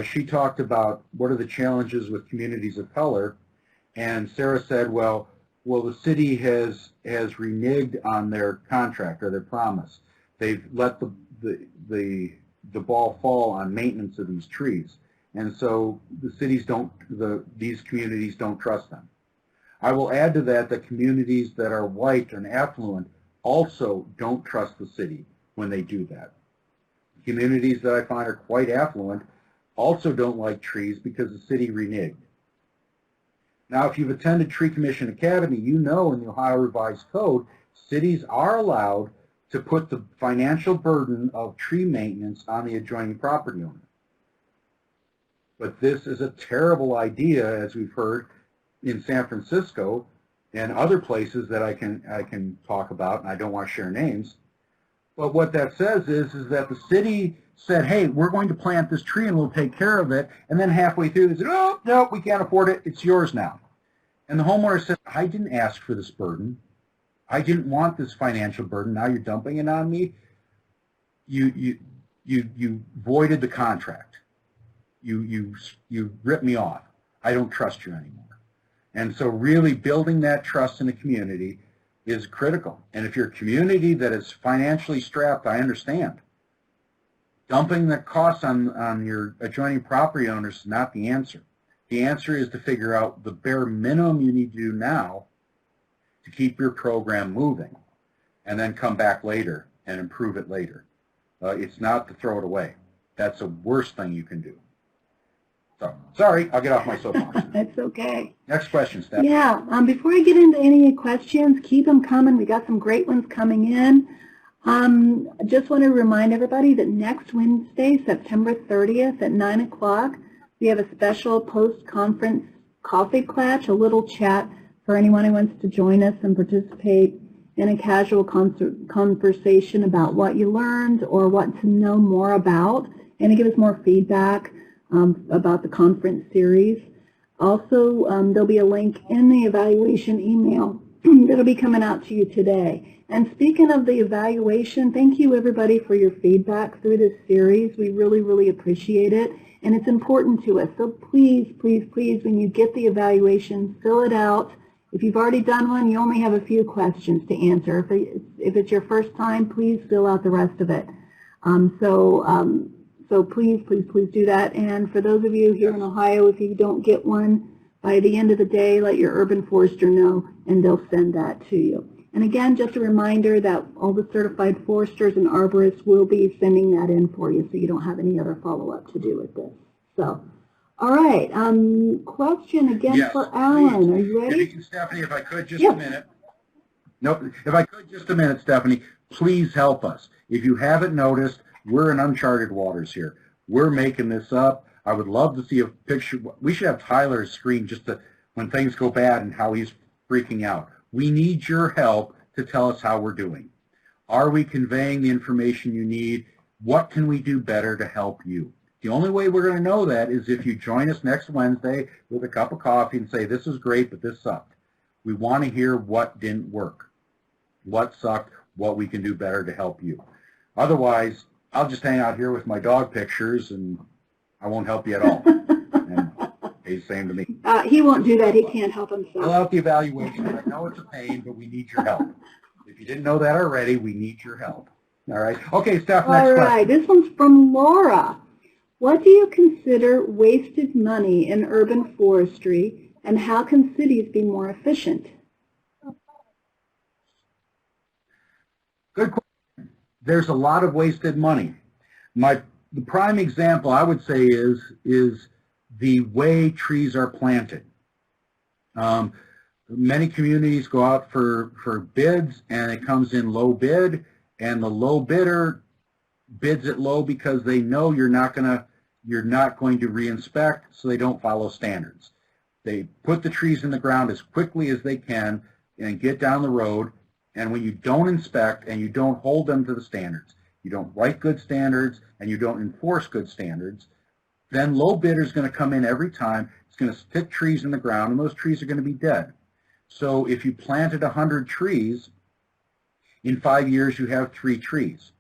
She talked about what are the challenges with communities of color, and Sarah said, well, the city has reneged on their contract or their promise. They've let the ball fall on maintenance of these trees, and so these communities don't trust them. I will add to that communities that are white and affluent also don't trust the city when they do that. Communities that I find are quite affluent also don't like trees because the city reneged. Now, if you've attended Tree Commission Academy, you know in the Ohio Revised Code, cities are allowed to put the financial burden of tree maintenance on the adjoining property owner. But this is a terrible idea, as we've heard in San Francisco and other places that I can talk about, and I don't want to share names. But what that says is that the city said, hey, we're going to plant this tree and we'll take care of it. And then halfway through they said, oh, no, we can't afford it. It's yours now. And the homeowner said, I didn't ask for this burden. I didn't want this financial burden. Now you're dumping it on me. You voided the contract. You ripped me off. I don't trust you anymore. And so really building that trust in the community is critical. And if you're a community that is financially strapped, I understand. Dumping the costs on your adjoining property owners is not the answer. The answer is to figure out the bare minimum you need to do now to keep your program moving, and then come back later and improve it later. It's not to throw it away. That's the worst thing you can do. So, sorry, I'll get off my soapbox. That's okay. Next question, Steph. Yeah, before I get into any questions, keep them coming. We got some great ones coming in. I just want to remind everybody that next Wednesday, September 30th at 9 o'clock, we have a special post-conference coffee clutch, a little chat for anyone who wants to join us and participate in a casual conversation about what you learned or what to know more about, and to give us more feedback about the conference series. Also, there'll be a link in the evaluation email that'll be coming out to you today. And speaking of the evaluation, thank you everybody for your feedback through this series. We really, really appreciate it. And it's important to us. So please, please, please, when you get the evaluation, fill it out. If you've already done one, you only have a few questions to answer. If it's your first time, please fill out the rest of it. So please, please, please do that. And for those of you here in Ohio, if you don't get one by the end of the day, let your urban forester know, and they'll send that to you. And again, just a reminder that all the certified foresters and arborists will be sending that in for you, so you don't have any other follow-up to do with this. So, all right. Question again for Alan. Are you ready? Stephanie, if I could just a minute. Nope. If I could just a minute, Stephanie, please help us. If you haven't noticed, we're in uncharted waters here. We're making this up. I would love to see a picture. We should have Tyler's screen just to, when things go bad and how he's freaking out. We need your help to tell us how we're doing. Are we conveying the information you need? What can we do better to help you? The only way we're going to know that is if you join us next Wednesday with a cup of coffee and say, this is great, but this sucked. We want to hear what didn't work, what sucked, what we can do better to help you. Otherwise, I'll just hang out here with my dog pictures and I won't help you at all. And he's the same to me. He won't do that. He can't help himself. Fill out the evaluation. I know it's a pain, but we need your help. If you didn't know that already, we need your help. All right. Okay, Steph, next question. All right. This one's from Laura. What do you consider wasted money in urban forestry, and how can cities be more efficient? Good question. There's a lot of wasted money. The prime example I would say is the way trees are planted. Many communities go out for bids, and it comes in low bid, and the low bidder bids it low because they know you're not going to re-inspect, so they don't follow standards. They put the trees in the ground as quickly as they can and get down the road, and when you don't inspect and you don't hold them to the standards, you don't write good standards and you don't enforce good standards, then low bidder is going to come in every time. It's going to stick trees in the ground, and those trees are going to be dead. So if you planted 100 trees, in 5 years you have 3 trees.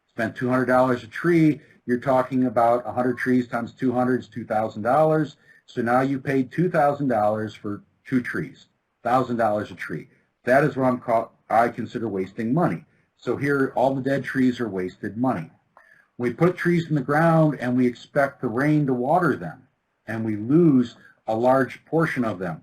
Spent $200 a tree, you're talking about 100 trees times 200 is $2,000. So now you paid $2,000 for 2 trees, $1,000 a tree. That is what I consider wasting money. So here, all the dead trees are wasted money. We put trees in the ground and we expect the rain to water them, and we lose a large portion of them.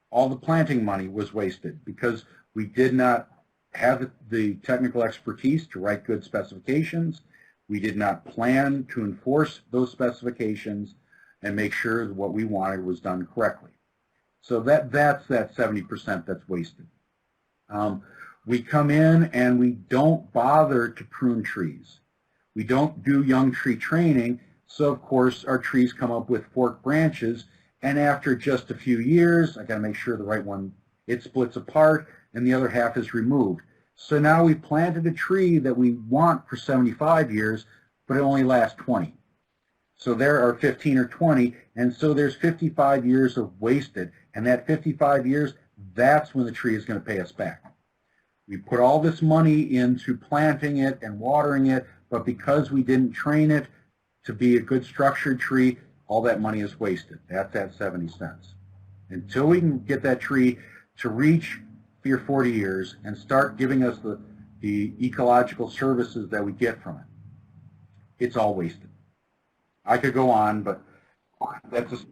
All the planting money was wasted because we did not have the technical expertise to write good specifications. We did not plan to enforce those specifications and make sure that what we wanted was done correctly. So that's that 70% that's wasted. We come in and we don't bother to prune trees. We don't do young tree training, so of course our trees come up with forked branches, and after just a few years, I got to make sure the right one, it splits apart and the other half is removed. So now we planted a tree that we want for 75 years, but it only lasts 20. So there are 15 or 20, and so there's 55 years of wasted, and that 55 years, that's when the tree is going to pay us back. We put all this money into planting it and watering it, but because we didn't train it to be a good structured tree, all that money is wasted. That's at 70 cents. until we can get that tree to reach 3 or 40 years and start giving us the ecological services that we get from it. It's all wasted. I could go on, but that's just...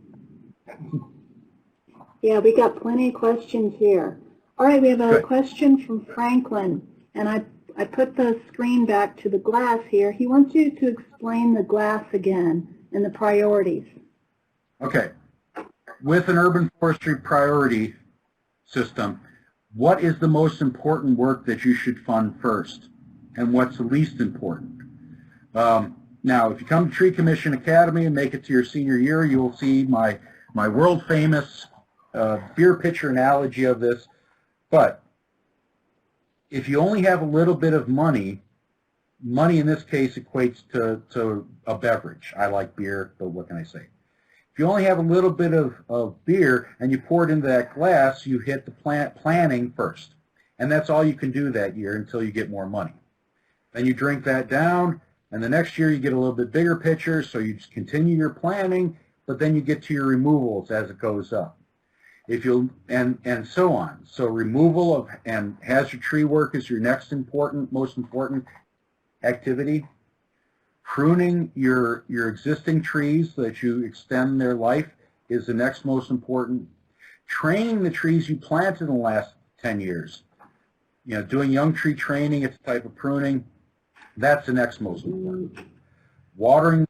Yeah, we got plenty of questions here. All right, we have a question from Franklin, and I put the screen back to the glass here. He wants you to explain the glass again and the priorities. Okay. With an urban forestry priority system, what is the most important work that you should fund first, and what's the least important? Now, if you come to Tree Commission Academy and make it to your senior year, you will see my world-famous beer pitcher analogy of this. But if you only have a little bit of money in this case equates to a beverage. I like beer, but what can I say? If you only have a little bit of beer and you pour it into that glass, you hit the planning first. And that's all you can do that year until you get more money. Then you drink that down, and the next year you get a little bit bigger pitcher, so you just continue your planning, but then you get to your removals as it goes up. If you'll, and so on. So removal of and hazard tree work is your next most important activity. Pruning your existing trees so that you extend their life is the next most important. Training the trees you planted in the last 10 years. You know, doing young tree training, it's a type of pruning. That's the next most important. Watering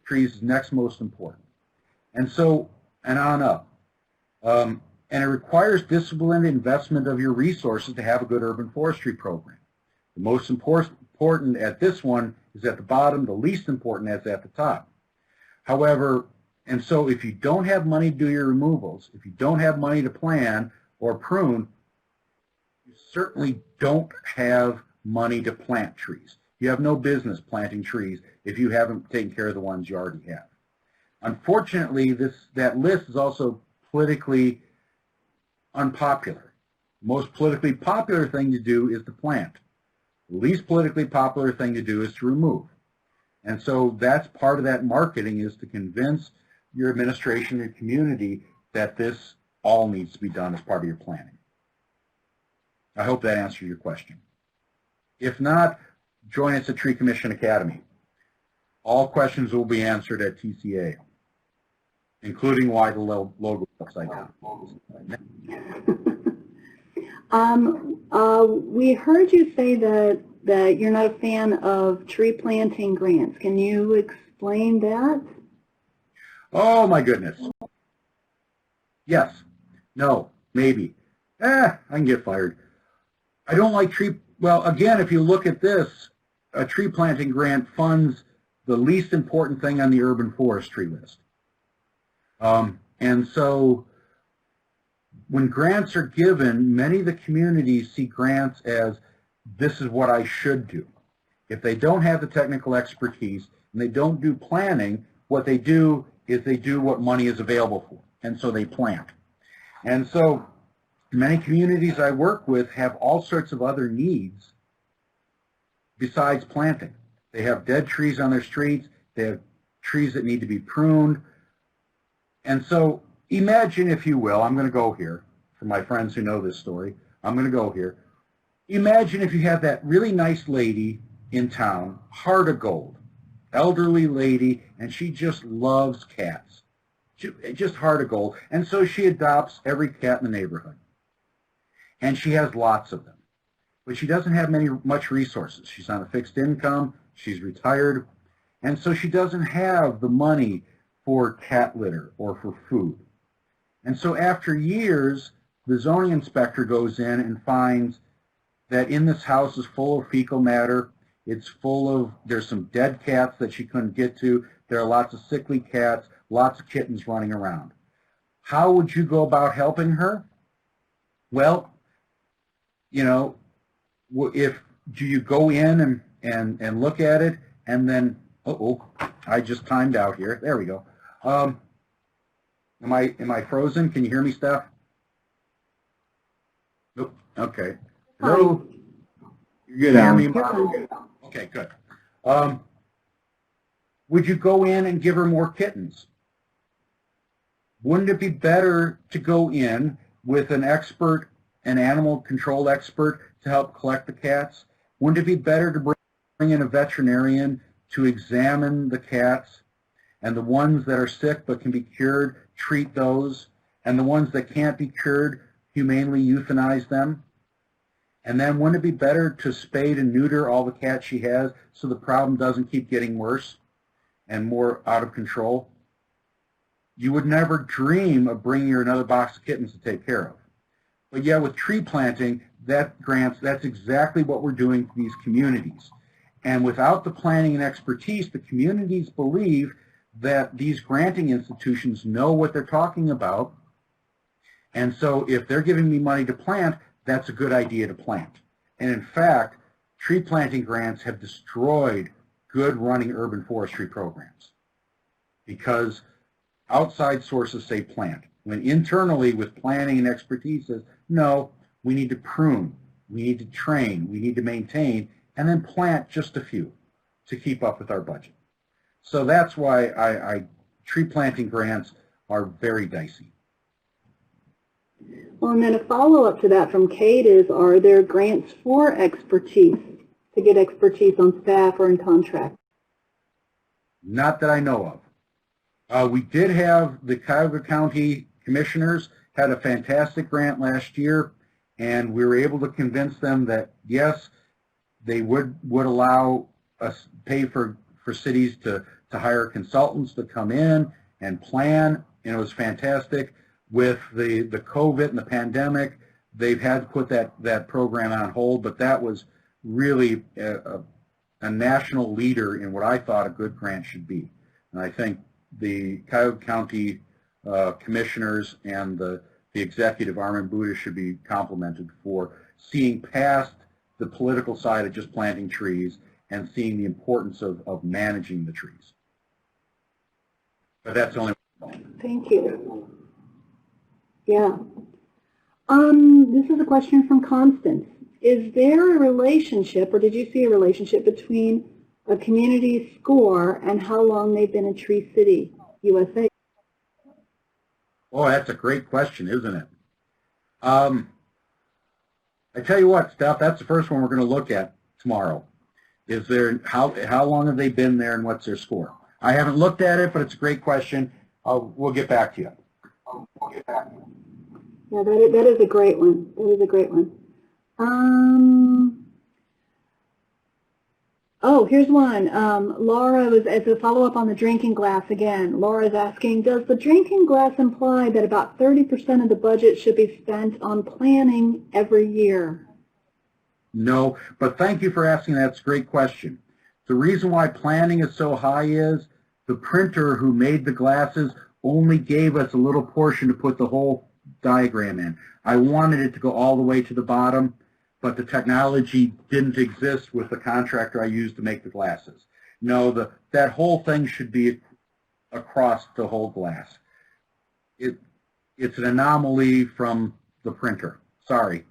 trees is next most important. And so, and on up. And it requires disciplined investment of your resources to have a good urban forestry program. The most important at this one is at the bottom, the least important is at the top. However, and so if you don't have money to do your removals, if you don't have money to plan or prune, you certainly don't have money to plant trees. You have no business planting trees if you haven't taken care of the ones you already have. Unfortunately, that list is also politically unpopular. The most politically popular thing to do is to plant. The least politically popular thing to do is to remove. And so that's part of that marketing, is to convince your administration, your community, that this all needs to be done as part of your planning. I hope that answered your question. If not, join us at Tree Commission Academy. All questions will be answered at TCA, including why the logo is upside down. We heard you say that you're not a fan of tree planting grants. Can you explain that? Oh my goodness. Yes. No. Maybe. I can get fired. I don't like tree. Well, again, if you look at this, a tree planting grant funds the least important thing on the urban forestry list. And so when grants are given, many of the communities see grants as, this is what I should do. If they don't have the technical expertise and they don't do planning, what they do is they do what money is available for, and so they plant. And so many communities I work with have all sorts of other needs besides planting. They have dead trees on their streets, they have trees that need to be pruned. And so imagine, if you will, I'm going to go here, for my friends who know this story, I'm going to go here. Imagine if you have that really nice lady in town, heart of gold, elderly lady, and she just loves cats, just heart of gold. And so she adopts every cat in the neighborhood. And she has lots of them. But she doesn't have much resources. She's on a fixed income, she's retired, and so she doesn't have the money for cat litter or for food. And so after years, the zoning inspector goes in and finds that in this house is full of fecal matter. It's full of, there's some dead cats that she couldn't get to. There are lots of sickly cats, lots of kittens running around. How would you go about helping her? Well, you know, do you go in and look at it and then, I just timed out here. There we go. Am I frozen? Can you hear me, Steph? Nope. Okay. Hello? You're good. Hear me? Okay, good. Would you go in and give her more kittens? Wouldn't it be better to go in with an expert, an animal control expert, to help collect the cats? Wouldn't it be better to bring in a veterinarian to examine the cats, and the ones that are sick but can be cured, treat those, and the ones that can't be cured, humanely euthanize them? And then wouldn't it be better to spade and neuter all the cats she has so the problem doesn't keep getting worse and more out of control? You would never dream of bringing her another box of kittens to take care of. But yeah, with tree planting, that's exactly what we're doing to these communities. And without the planning and expertise, the communities believe that these granting institutions know what they're talking about. And so if they're giving me money to plant, that's a good idea to plant. And in fact, tree planting grants have destroyed good running urban forestry programs because outside sources say plant, when internally with planning and expertise says, no, we need to prune, we need to train, we need to maintain, and then plant just a few to keep up with our budget. So that's why tree planting grants are very dicey. Well, and then a follow-up to that from Kate is, are there grants for expertise, to get expertise on staff or in contract? Not that I know of. We did have the Cuyahoga County Commissioners had a fantastic grant last year, and we were able to convince them that, yes, they would allow us pay for cities to hire consultants to come in and plan, and it was fantastic. With the COVID and the pandemic, they've had to put that program on hold, but that was really a national leader in what I thought a good grant should be. And I think the Cuyahoga County commissioners and the executive, Armin Buddha, should be complimented for seeing past the political side of just planting trees and seeing the importance of managing the trees. But that's the only one. Thank you. Yeah. This is a question from Constance. Is there a relationship, or did you see a relationship between a community score and how long they've been a Tree City, USA? Oh, that's a great question, isn't it? I tell you what, Steph, that's the first one we're going to look at tomorrow. Is there how long have they been there and what's their score? I haven't looked at it, but it's a great question. We'll get back to you. Yeah, that is a great one. That is a great one. Oh, here's one. Laura was, as a follow-up on the drinking glass again, Laura's asking, does the drinking glass imply that about 30% of the budget should be spent on planning every year? No, but thank you for asking that. It's a great question. The reason why planning is so high is the printer who made the glasses only gave us a little portion to put the whole diagram in. I wanted it to go all the way to the bottom, but the technology didn't exist with the contractor I used to make the glasses. No, that whole thing should be across the whole glass. It's an anomaly from the printer. Sorry.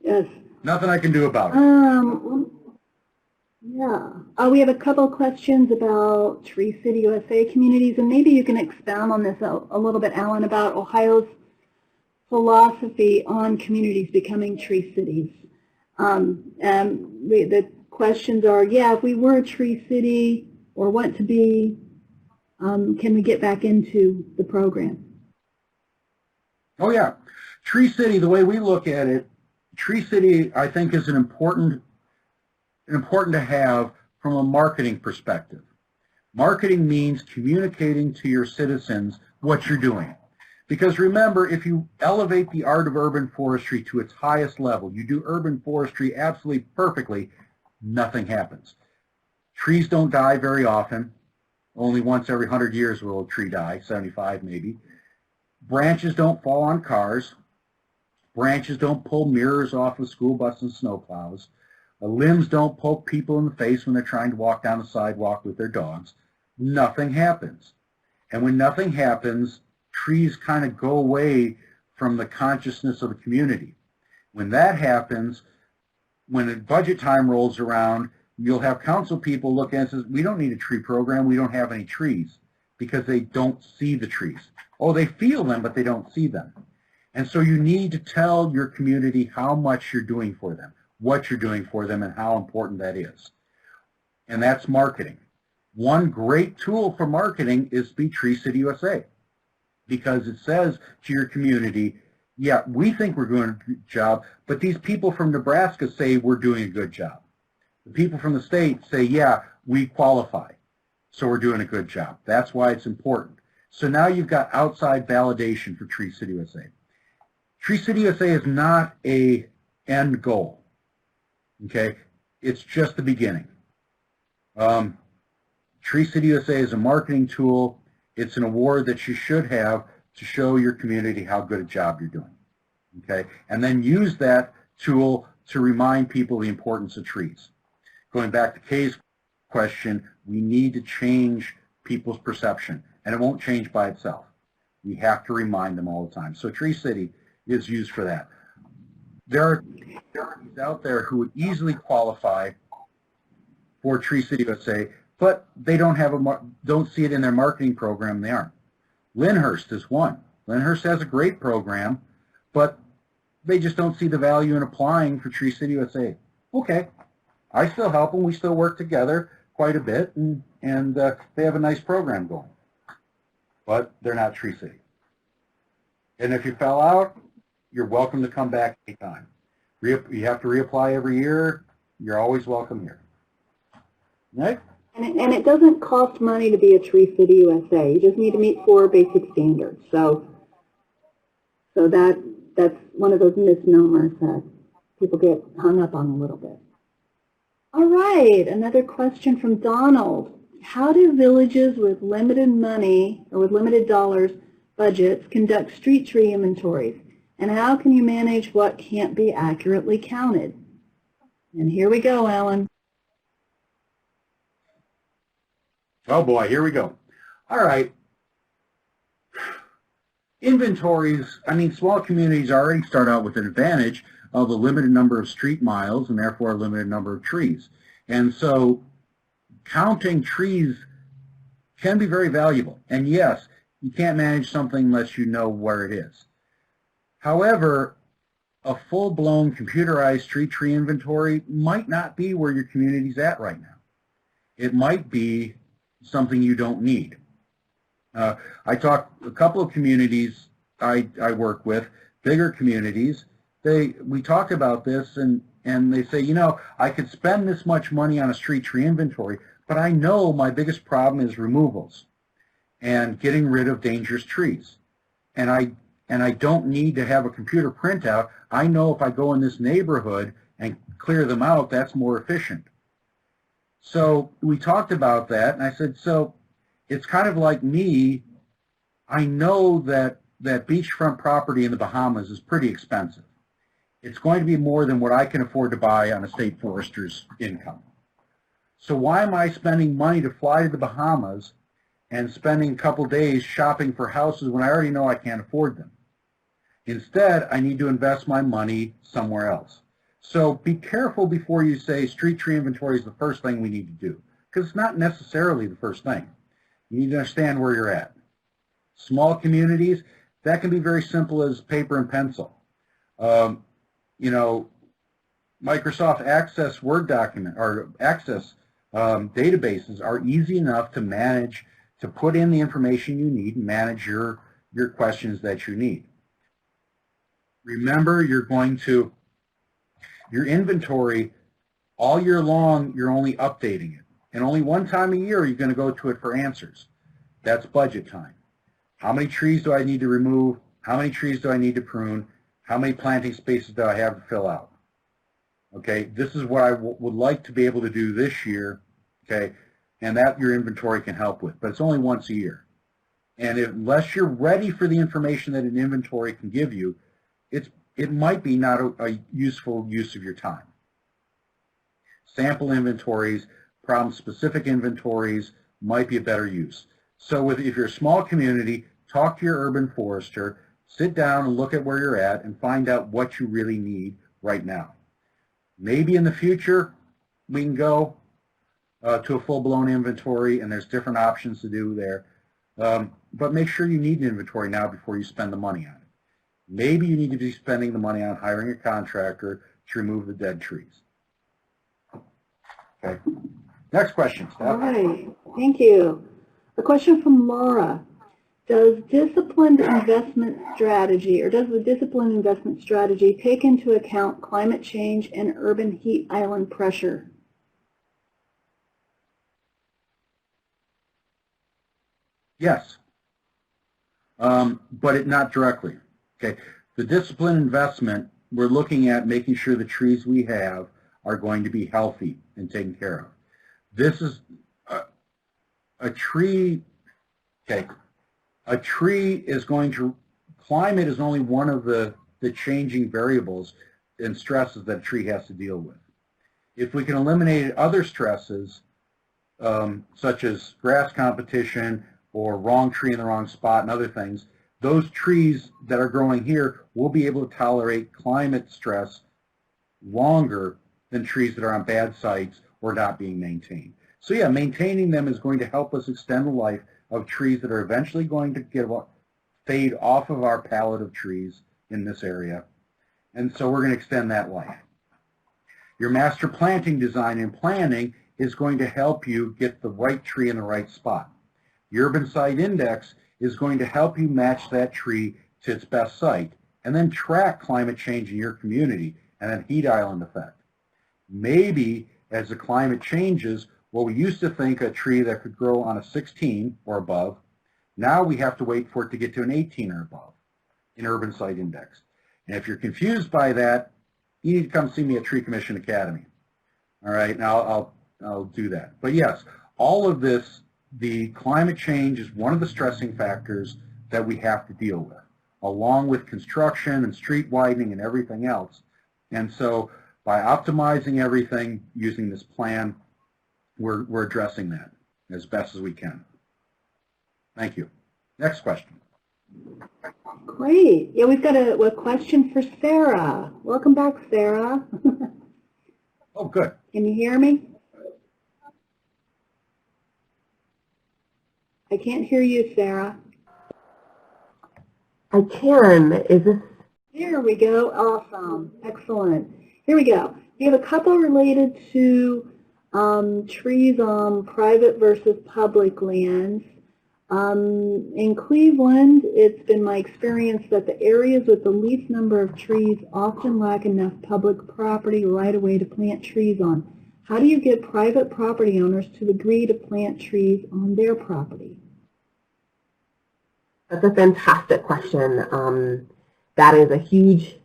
Yes. Nothing I can do about it. Yeah. We have a couple of questions about Tree City USA communities, and maybe you can expound on this a little bit, Alan, about Ohio's philosophy on communities becoming tree cities. The questions are, yeah, if we were a tree city or want to be, can we get back into the program? Oh, yeah. Tree City, the way we look at it, Tree City, I think, is important to have from a marketing perspective. Marketing means communicating to your citizens what you're doing. Because remember, if you elevate the art of urban forestry to its highest level, you do urban forestry absolutely perfectly, nothing happens. Trees don't die very often. Only once every 100 years will a tree die, 75 maybe. Branches don't fall on cars. Branches don't pull mirrors off of school buses and snowplows. Limbs don't poke people in the face when they're trying to walk down the sidewalk with their dogs. Nothing happens. And when nothing happens, trees kind of go away from the consciousness of the community. When that happens, when budget time rolls around, you'll have council people look at it and say, we don't need a tree program, we don't have any trees. because they don't see the trees. Oh, they feel them, but they don't see them. And so you need to tell your community how much you're doing for them, what you're doing for them, and how important that is. And that's marketing. One great tool for marketing is Be Tree City USA, because it says to your community, yeah, we think we're doing a good job, but these people from Nebraska say we're doing a good job. The people from the state say, yeah, we qualify, so we're doing a good job. That's why it's important. So now you've got outside validation for Tree City USA. Tree City USA is not an end goal, okay? It's just the beginning. Tree City USA is a marketing tool. It's an award that you should have to show your community how good a job you're doing, okay? And then use that tool to remind people the importance of trees. Going back to Kay's question, we need to change people's perception, and it won't change by itself. We have to remind them all the time. So Tree City is used for that. There are companies out there who would easily qualify for Tree City USA, but they don't see it in their marketing program. They aren't. Lyndhurst is one. Lyndhurst has a great program, but they just don't see the value in applying for Tree City USA. Okay, I still help them. We still work together quite a bit, and they have a nice program going. But they're not Tree City. And if you fell out, you're welcome to come back anytime. You have to reapply every year. You're always welcome here. Right? And it doesn't cost money to be a Tree City USA. You just need to meet 4 basic standards. So that's one of those misnomers that people get hung up on a little bit. All right, another question from Donald. How do villages with limited money or with limited dollars budgets conduct street tree inventories? And how can you manage what can't be accurately counted? And here we go, Alan. Oh boy, here we go. All right. Inventories, I mean, small communities already start out with an advantage of a limited number of street miles and therefore a limited number of trees. And so counting trees can be very valuable. And yes, you can't manage something unless you know where it is. However, a full-blown computerized street tree inventory might not be where your community's at right now. It might be something you don't need. I talked a couple of communities I work with, bigger communities. We talk about this and they say, you know, I could spend this much money on a street tree inventory, but I know my biggest problem is removals and getting rid of dangerous trees. And I don't need to have a computer printout. I know if I go in this neighborhood and clear them out, that's more efficient. So we talked about that, and I said, so it's kind of like me. I know that beachfront property in the Bahamas is pretty expensive. It's going to be more than what I can afford to buy on a state forester's income. So why am I spending money to fly to the Bahamas and spending a couple days shopping for houses when I already know I can't afford them? Instead, I need to invest my money somewhere else. So be careful before you say street tree inventory is the first thing we need to do, because it's not necessarily the first thing. You need to understand where you're at. Small communities, that can be very simple as paper and pencil. You know, Microsoft Access Word document or Access databases are easy enough to manage, to put in the information you need and manage your questions that you need. Remember, your inventory, all year long, you're only updating it. And only one time a year, you're going to go to it for answers. That's budget time. How many trees do I need to remove? How many trees do I need to prune? How many planting spaces do I have to fill out? Okay, this is what I would like to be able to do this year, okay, and that your inventory can help with. But it's only once a year. And unless you're ready for the information that an inventory can give you, it might be not a useful use of your time. Sample inventories, problem-specific inventories might be a better use. So if you're a small community, talk to your urban forester, sit down and look at where you're at and find out what you really need right now. Maybe in the future we can go to a full-blown inventory and there's different options to do there. But make sure you need an inventory now before you spend the money on it. Maybe you need to be spending the money on hiring a contractor to remove the dead trees. Okay. Next question, Steph. All right. Thank you. A question from Laura. Does the disciplined investment strategy take into account climate change and urban heat island pressure? Yes, but not directly. Okay, the disciplined investment, we're looking at making sure the trees we have are going to be healthy and taken care of. This is a tree. Okay, a tree is going to, climate is only one of the changing variables and stresses that a tree has to deal with. If we can eliminate other stresses, such as grass competition or wrong tree in the wrong spot and other things, those trees that are growing here will be able to tolerate climate stress longer than trees that are on bad sites or not being maintained. So yeah, maintaining them is going to help us extend the life of trees that are eventually going to fade off of our palette of trees in this area. And so we're going to extend that life. Your master planting design and planning is going to help you get the right tree in the right spot. The urban site index is going to help you match that tree to its best site and then track climate change in your community and that heat island effect. Maybe as the climate changes, what we used to think a tree that could grow on a 16 or above, now we have to wait for it to get to an 18 or above in urban site index. And if you're confused by that, you need to come see me at Tree Commission Academy. All right, now I'll do that. But yes, all of this, the climate change is one of the stressing factors that we have to deal with, along with construction and street widening and everything else. And so by optimizing everything using this plan, we're addressing that as best as we can. Thank you. Next question. Great. Yeah, we've got a question for Sarah. Welcome back, Sarah. Oh, good. Can you hear me? I can't hear you, Sarah. I can. Is this? There we go. Awesome. Excellent. Here we go. We have a couple related to trees on private versus public lands. In Cleveland, it's been my experience that the areas with the least number of trees often lack enough public property right away to plant trees on. How do you get private property owners to agree to plant trees on their property? That's a fantastic question. That is a huge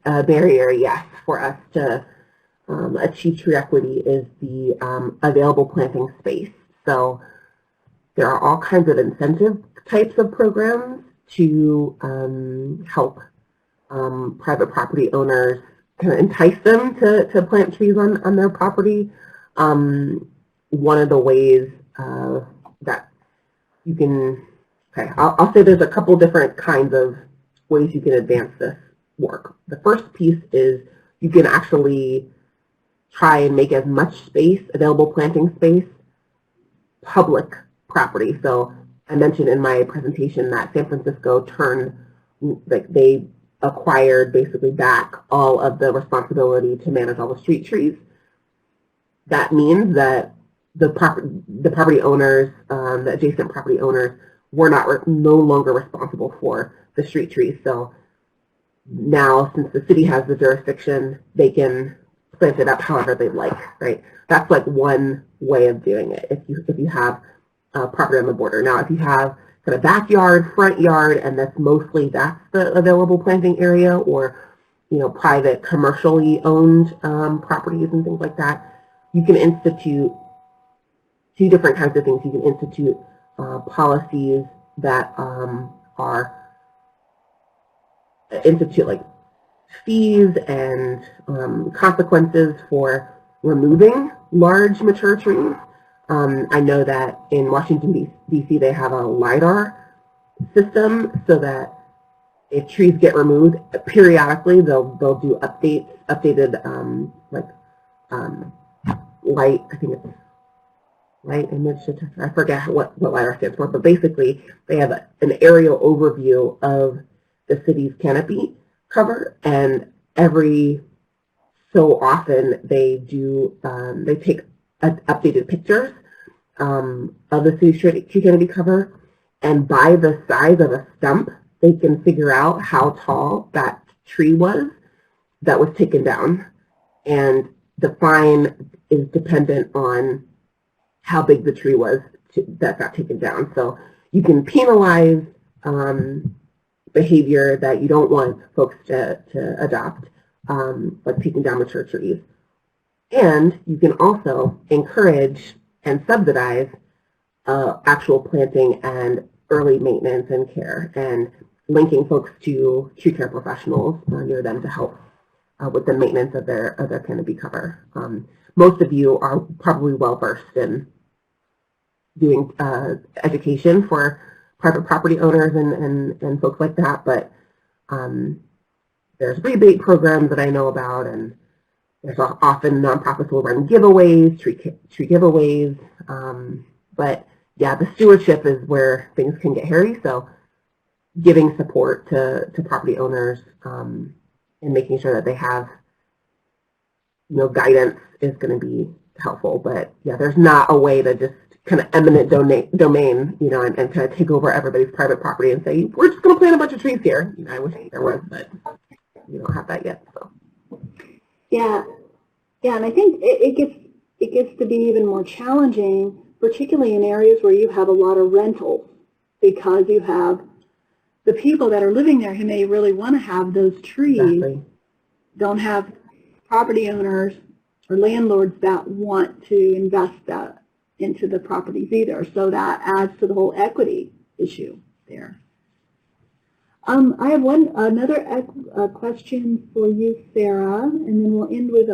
barrier, yes, for us to achieve tree equity is the available planting space. So there are all kinds of incentive types of programs to help private property owners kind of entice them to plant trees on their property. One of the ways that you can, I'll say there's a couple different kinds of ways you can advance this work. The first piece is you can actually try and make as much space, available planting space, public property. So I mentioned in my presentation that San Francisco turned, like they acquired basically back all of the responsibility to manage all the street trees. That means that the property owners, the adjacent property owners, were no longer responsible for the street trees. So now, since the city has the jurisdiction, they can plant it up however they'd like, right? That's like one way of doing it if you have property on the border. Now, if you have kind of backyard, front yard, and that's the available planting area, or private commercially owned properties and things like that, you can institute two different kinds of things. You can institute policies that institute like fees and consequences for removing large mature trees. I know that in Washington, D.C., they have a LiDAR system so that if trees get removed periodically, they'll do updated light, I think it's right? And it's just, I forget what LiDAR stands for, but basically they have an aerial overview of the city's canopy cover, and every so often they do, they take updated pictures of the city's tree canopy cover, and by the size of a stump, they can figure out how tall that tree was that was taken down. And the fine is dependent on how big the tree was that got taken down. So you can penalize behavior that you don't want folks to adopt, like taking down mature trees. And you can also encourage and subsidize actual planting and early maintenance and care, and linking folks to tree care professionals near them to help with the maintenance of their canopy cover. Most of you are probably well versed in doing education for private property owners and folks like that, but there's rebate programs that I know about, and there's often nonprofits will run giveaways, tree giveaways, but yeah, the stewardship is where things can get hairy. So giving support to property owners and making sure that they have, guidance is going to be helpful. But yeah, there's not a way to just kind of eminent domain, and kind of take over everybody's private property and say, we're just going to plant a bunch of trees here. I wish there was, but we don't have that yet. So yeah, and I think it gets to be even more challenging, particularly in areas where you have a lot of rentals, because you have the people that are living there who may really want to have those trees, exactly, don't have property owners or landlords that want to invest that into the properties either. So that adds to the whole equity issue there. I have another question for you, Sarah, and then we'll end with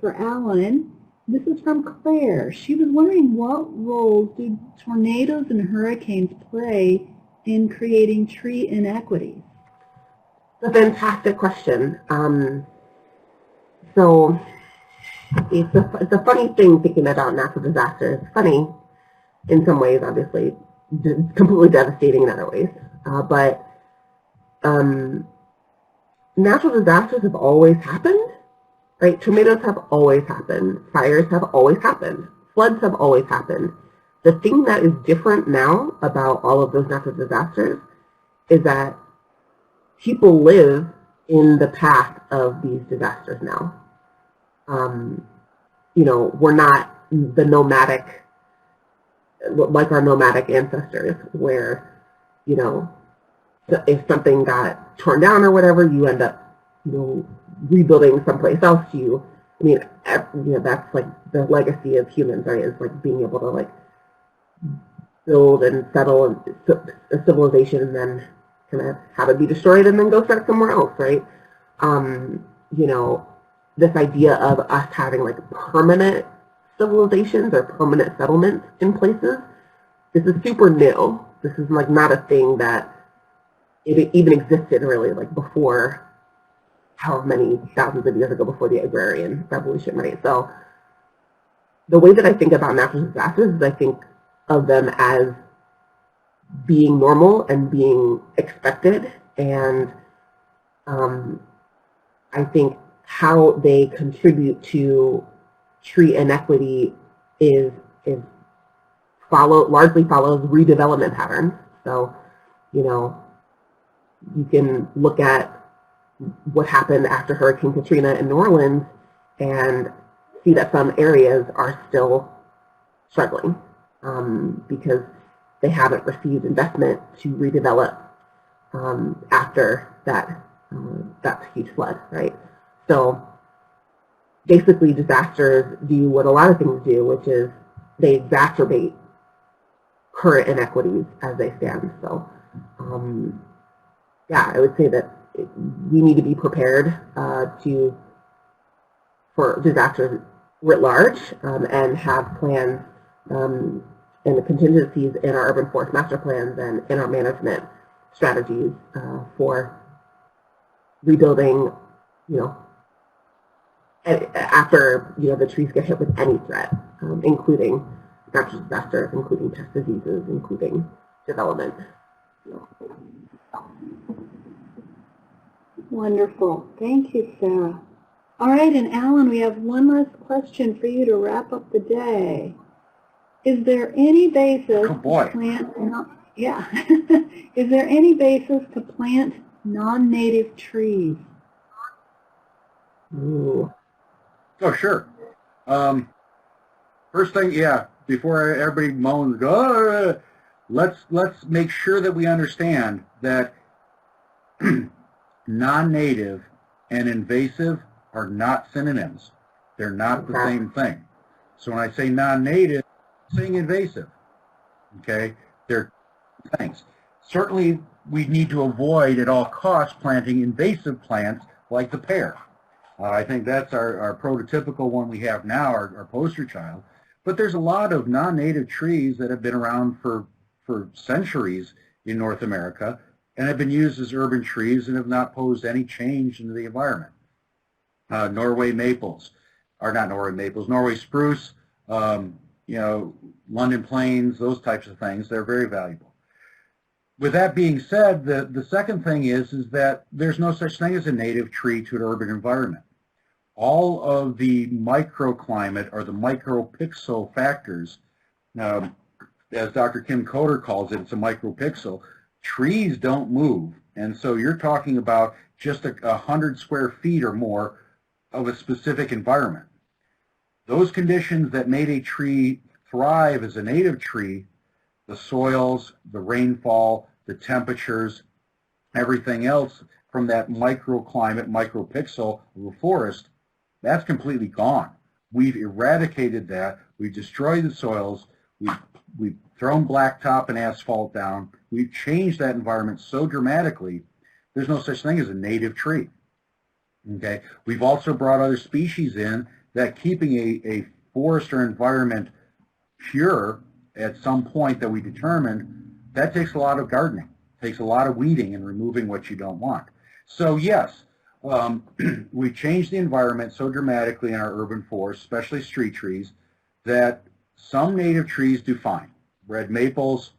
for Alan. This is from Claire. She was wondering, what roles do tornadoes and hurricanes play in creating tree inequities? It's a fantastic question. So it's a funny thing thinking about natural disasters. It's funny in some ways, obviously, completely devastating in other ways. But natural disasters have always happened. Right? Tornadoes have always happened. Fires have always happened. Floods have always happened. The thing that is different now about all of those natural disasters is that people live in the path of these disasters now. We're not the nomadic, like our nomadic ancestors, where, if something got torn down or whatever, you end up, rebuilding someplace else. That's like the legacy of humans, right? Is like being able to like build and settle a civilization and then kind of have it be destroyed and then go start somewhere else, right? This idea of us having like permanent civilizations or permanent settlements in places, this is super new. This is like not a thing that it even existed really like before, however many thousands of years ago, before the agrarian revolution, right? So the way that I think about natural disasters is I think of them as being normal and being expected, and I think how they contribute to tree inequity largely follows redevelopment patterns. So, you can look at what happened after Hurricane Katrina in New Orleans and see that some areas are still struggling because they haven't received investment to redevelop after that huge flood, right? So basically disasters do what a lot of things do, which is they exacerbate current inequities as they stand. So yeah, I would say that we need to be prepared for disasters writ large and have plans and the contingencies in our urban forest master plans and in our management strategies for rebuilding, after the trees get hit with any threat, including not just disasters, including pest diseases, including development. Wonderful. Thank you, Sarah. All right, and Alan, we have one last question for you to wrap up the day. Is there any basis to plant? Yeah. Is there any basis to plant non-native trees? Ooh. Oh, sure. First thing, yeah, before everybody moans, go, let's make sure that we understand that non-native and invasive are not synonyms. They're not the same thing. So when I say non-native, I'm saying invasive. Okay? They're things. Certainly, we need to avoid at all costs planting invasive plants like the pear. I think that's our prototypical one we have now, our poster child. But there's a lot of non-native trees that have been around for centuries in North America and have been used as urban trees and have not posed any change into the environment. Norway maples, or not Norway maples, Norway spruce, you know, London planes, those types of things, they're very valuable. With that being said, the second thing is that there's no such thing as a native tree to an urban environment. All of the microclimate or the micropixel factors, as Dr. Kim Coder calls it, it's a micropixel. Trees don't move, and so you're talking about just 100 square feet or more of a specific environment. Those conditions that made a tree thrive as a native tree, the soils, the rainfall, the temperatures, everything else from that microclimate, micropixel of a forest, that's completely gone. We've eradicated that. We've destroyed the soils. We've thrown blacktop and asphalt down. We've changed that environment so dramatically, there's no such thing as a native tree. Okay. We've also brought other species in that keeping a forest or environment pure at some point that we determined, that takes a lot of gardening, takes a lot of weeding and removing what you don't want. So yes, we changed the environment so dramatically in our urban forests, especially street trees, that some native trees do fine. Red maples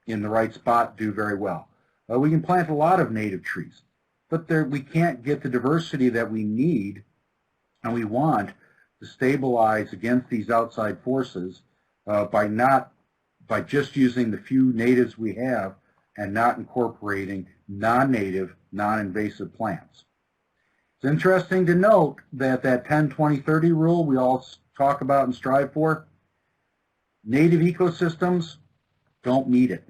in the right spot do very well. We can plant a lot of native trees, but we can't get the diversity that we need and we want to stabilize against these outside forces by just using the few natives we have and not incorporating non-native, non-invasive plants. It's interesting to note that 10-20-30 rule we all talk about and strive for, native ecosystems don't meet it.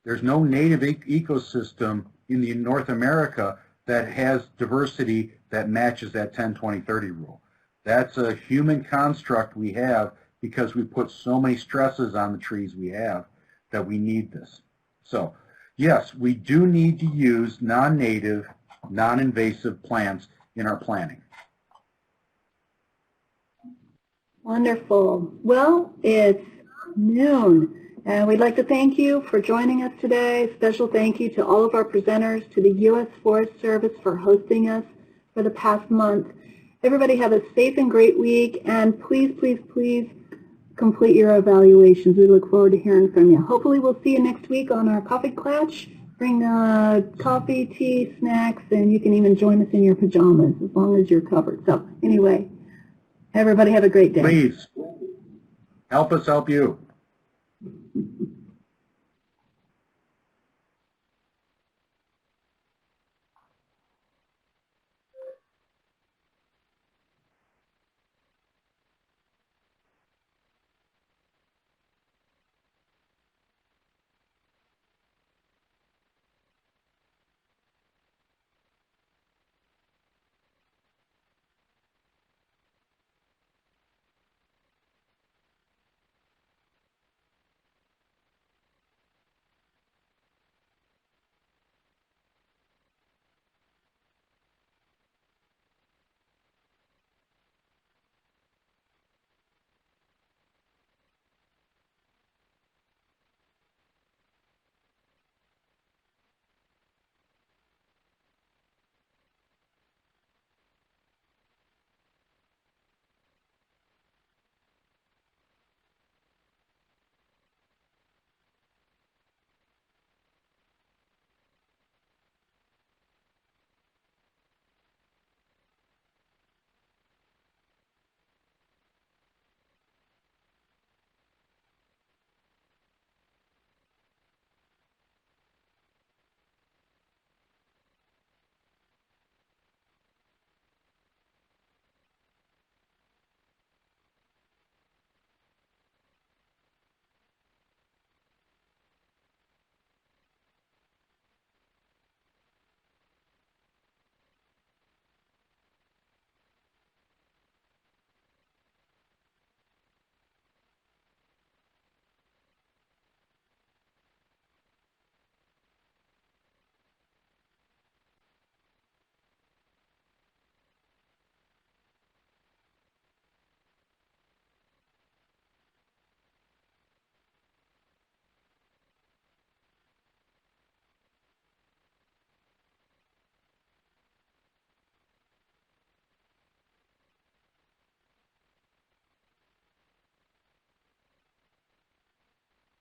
There's no native ecosystem in North America that has diversity that matches that 10-20-30 rule. That's a human construct we have because we put so many stresses on the trees we have that we need this. So yes, we do need to use non-native, non-invasive plants in our planting. Wonderful. Well, it's noon, and we'd like to thank you for joining us today. Special thank you to all of our presenters, to the U.S. Forest Service for hosting us for the past month. Everybody have a safe and great week, and please, please, please complete your evaluations. We look forward to hearing from you. Hopefully we'll see you next week on our coffee clatch. Bring coffee, tea, snacks, and you can even join us in your pajamas as long as you're covered. So anyway, everybody have a great day. Please, help us help you.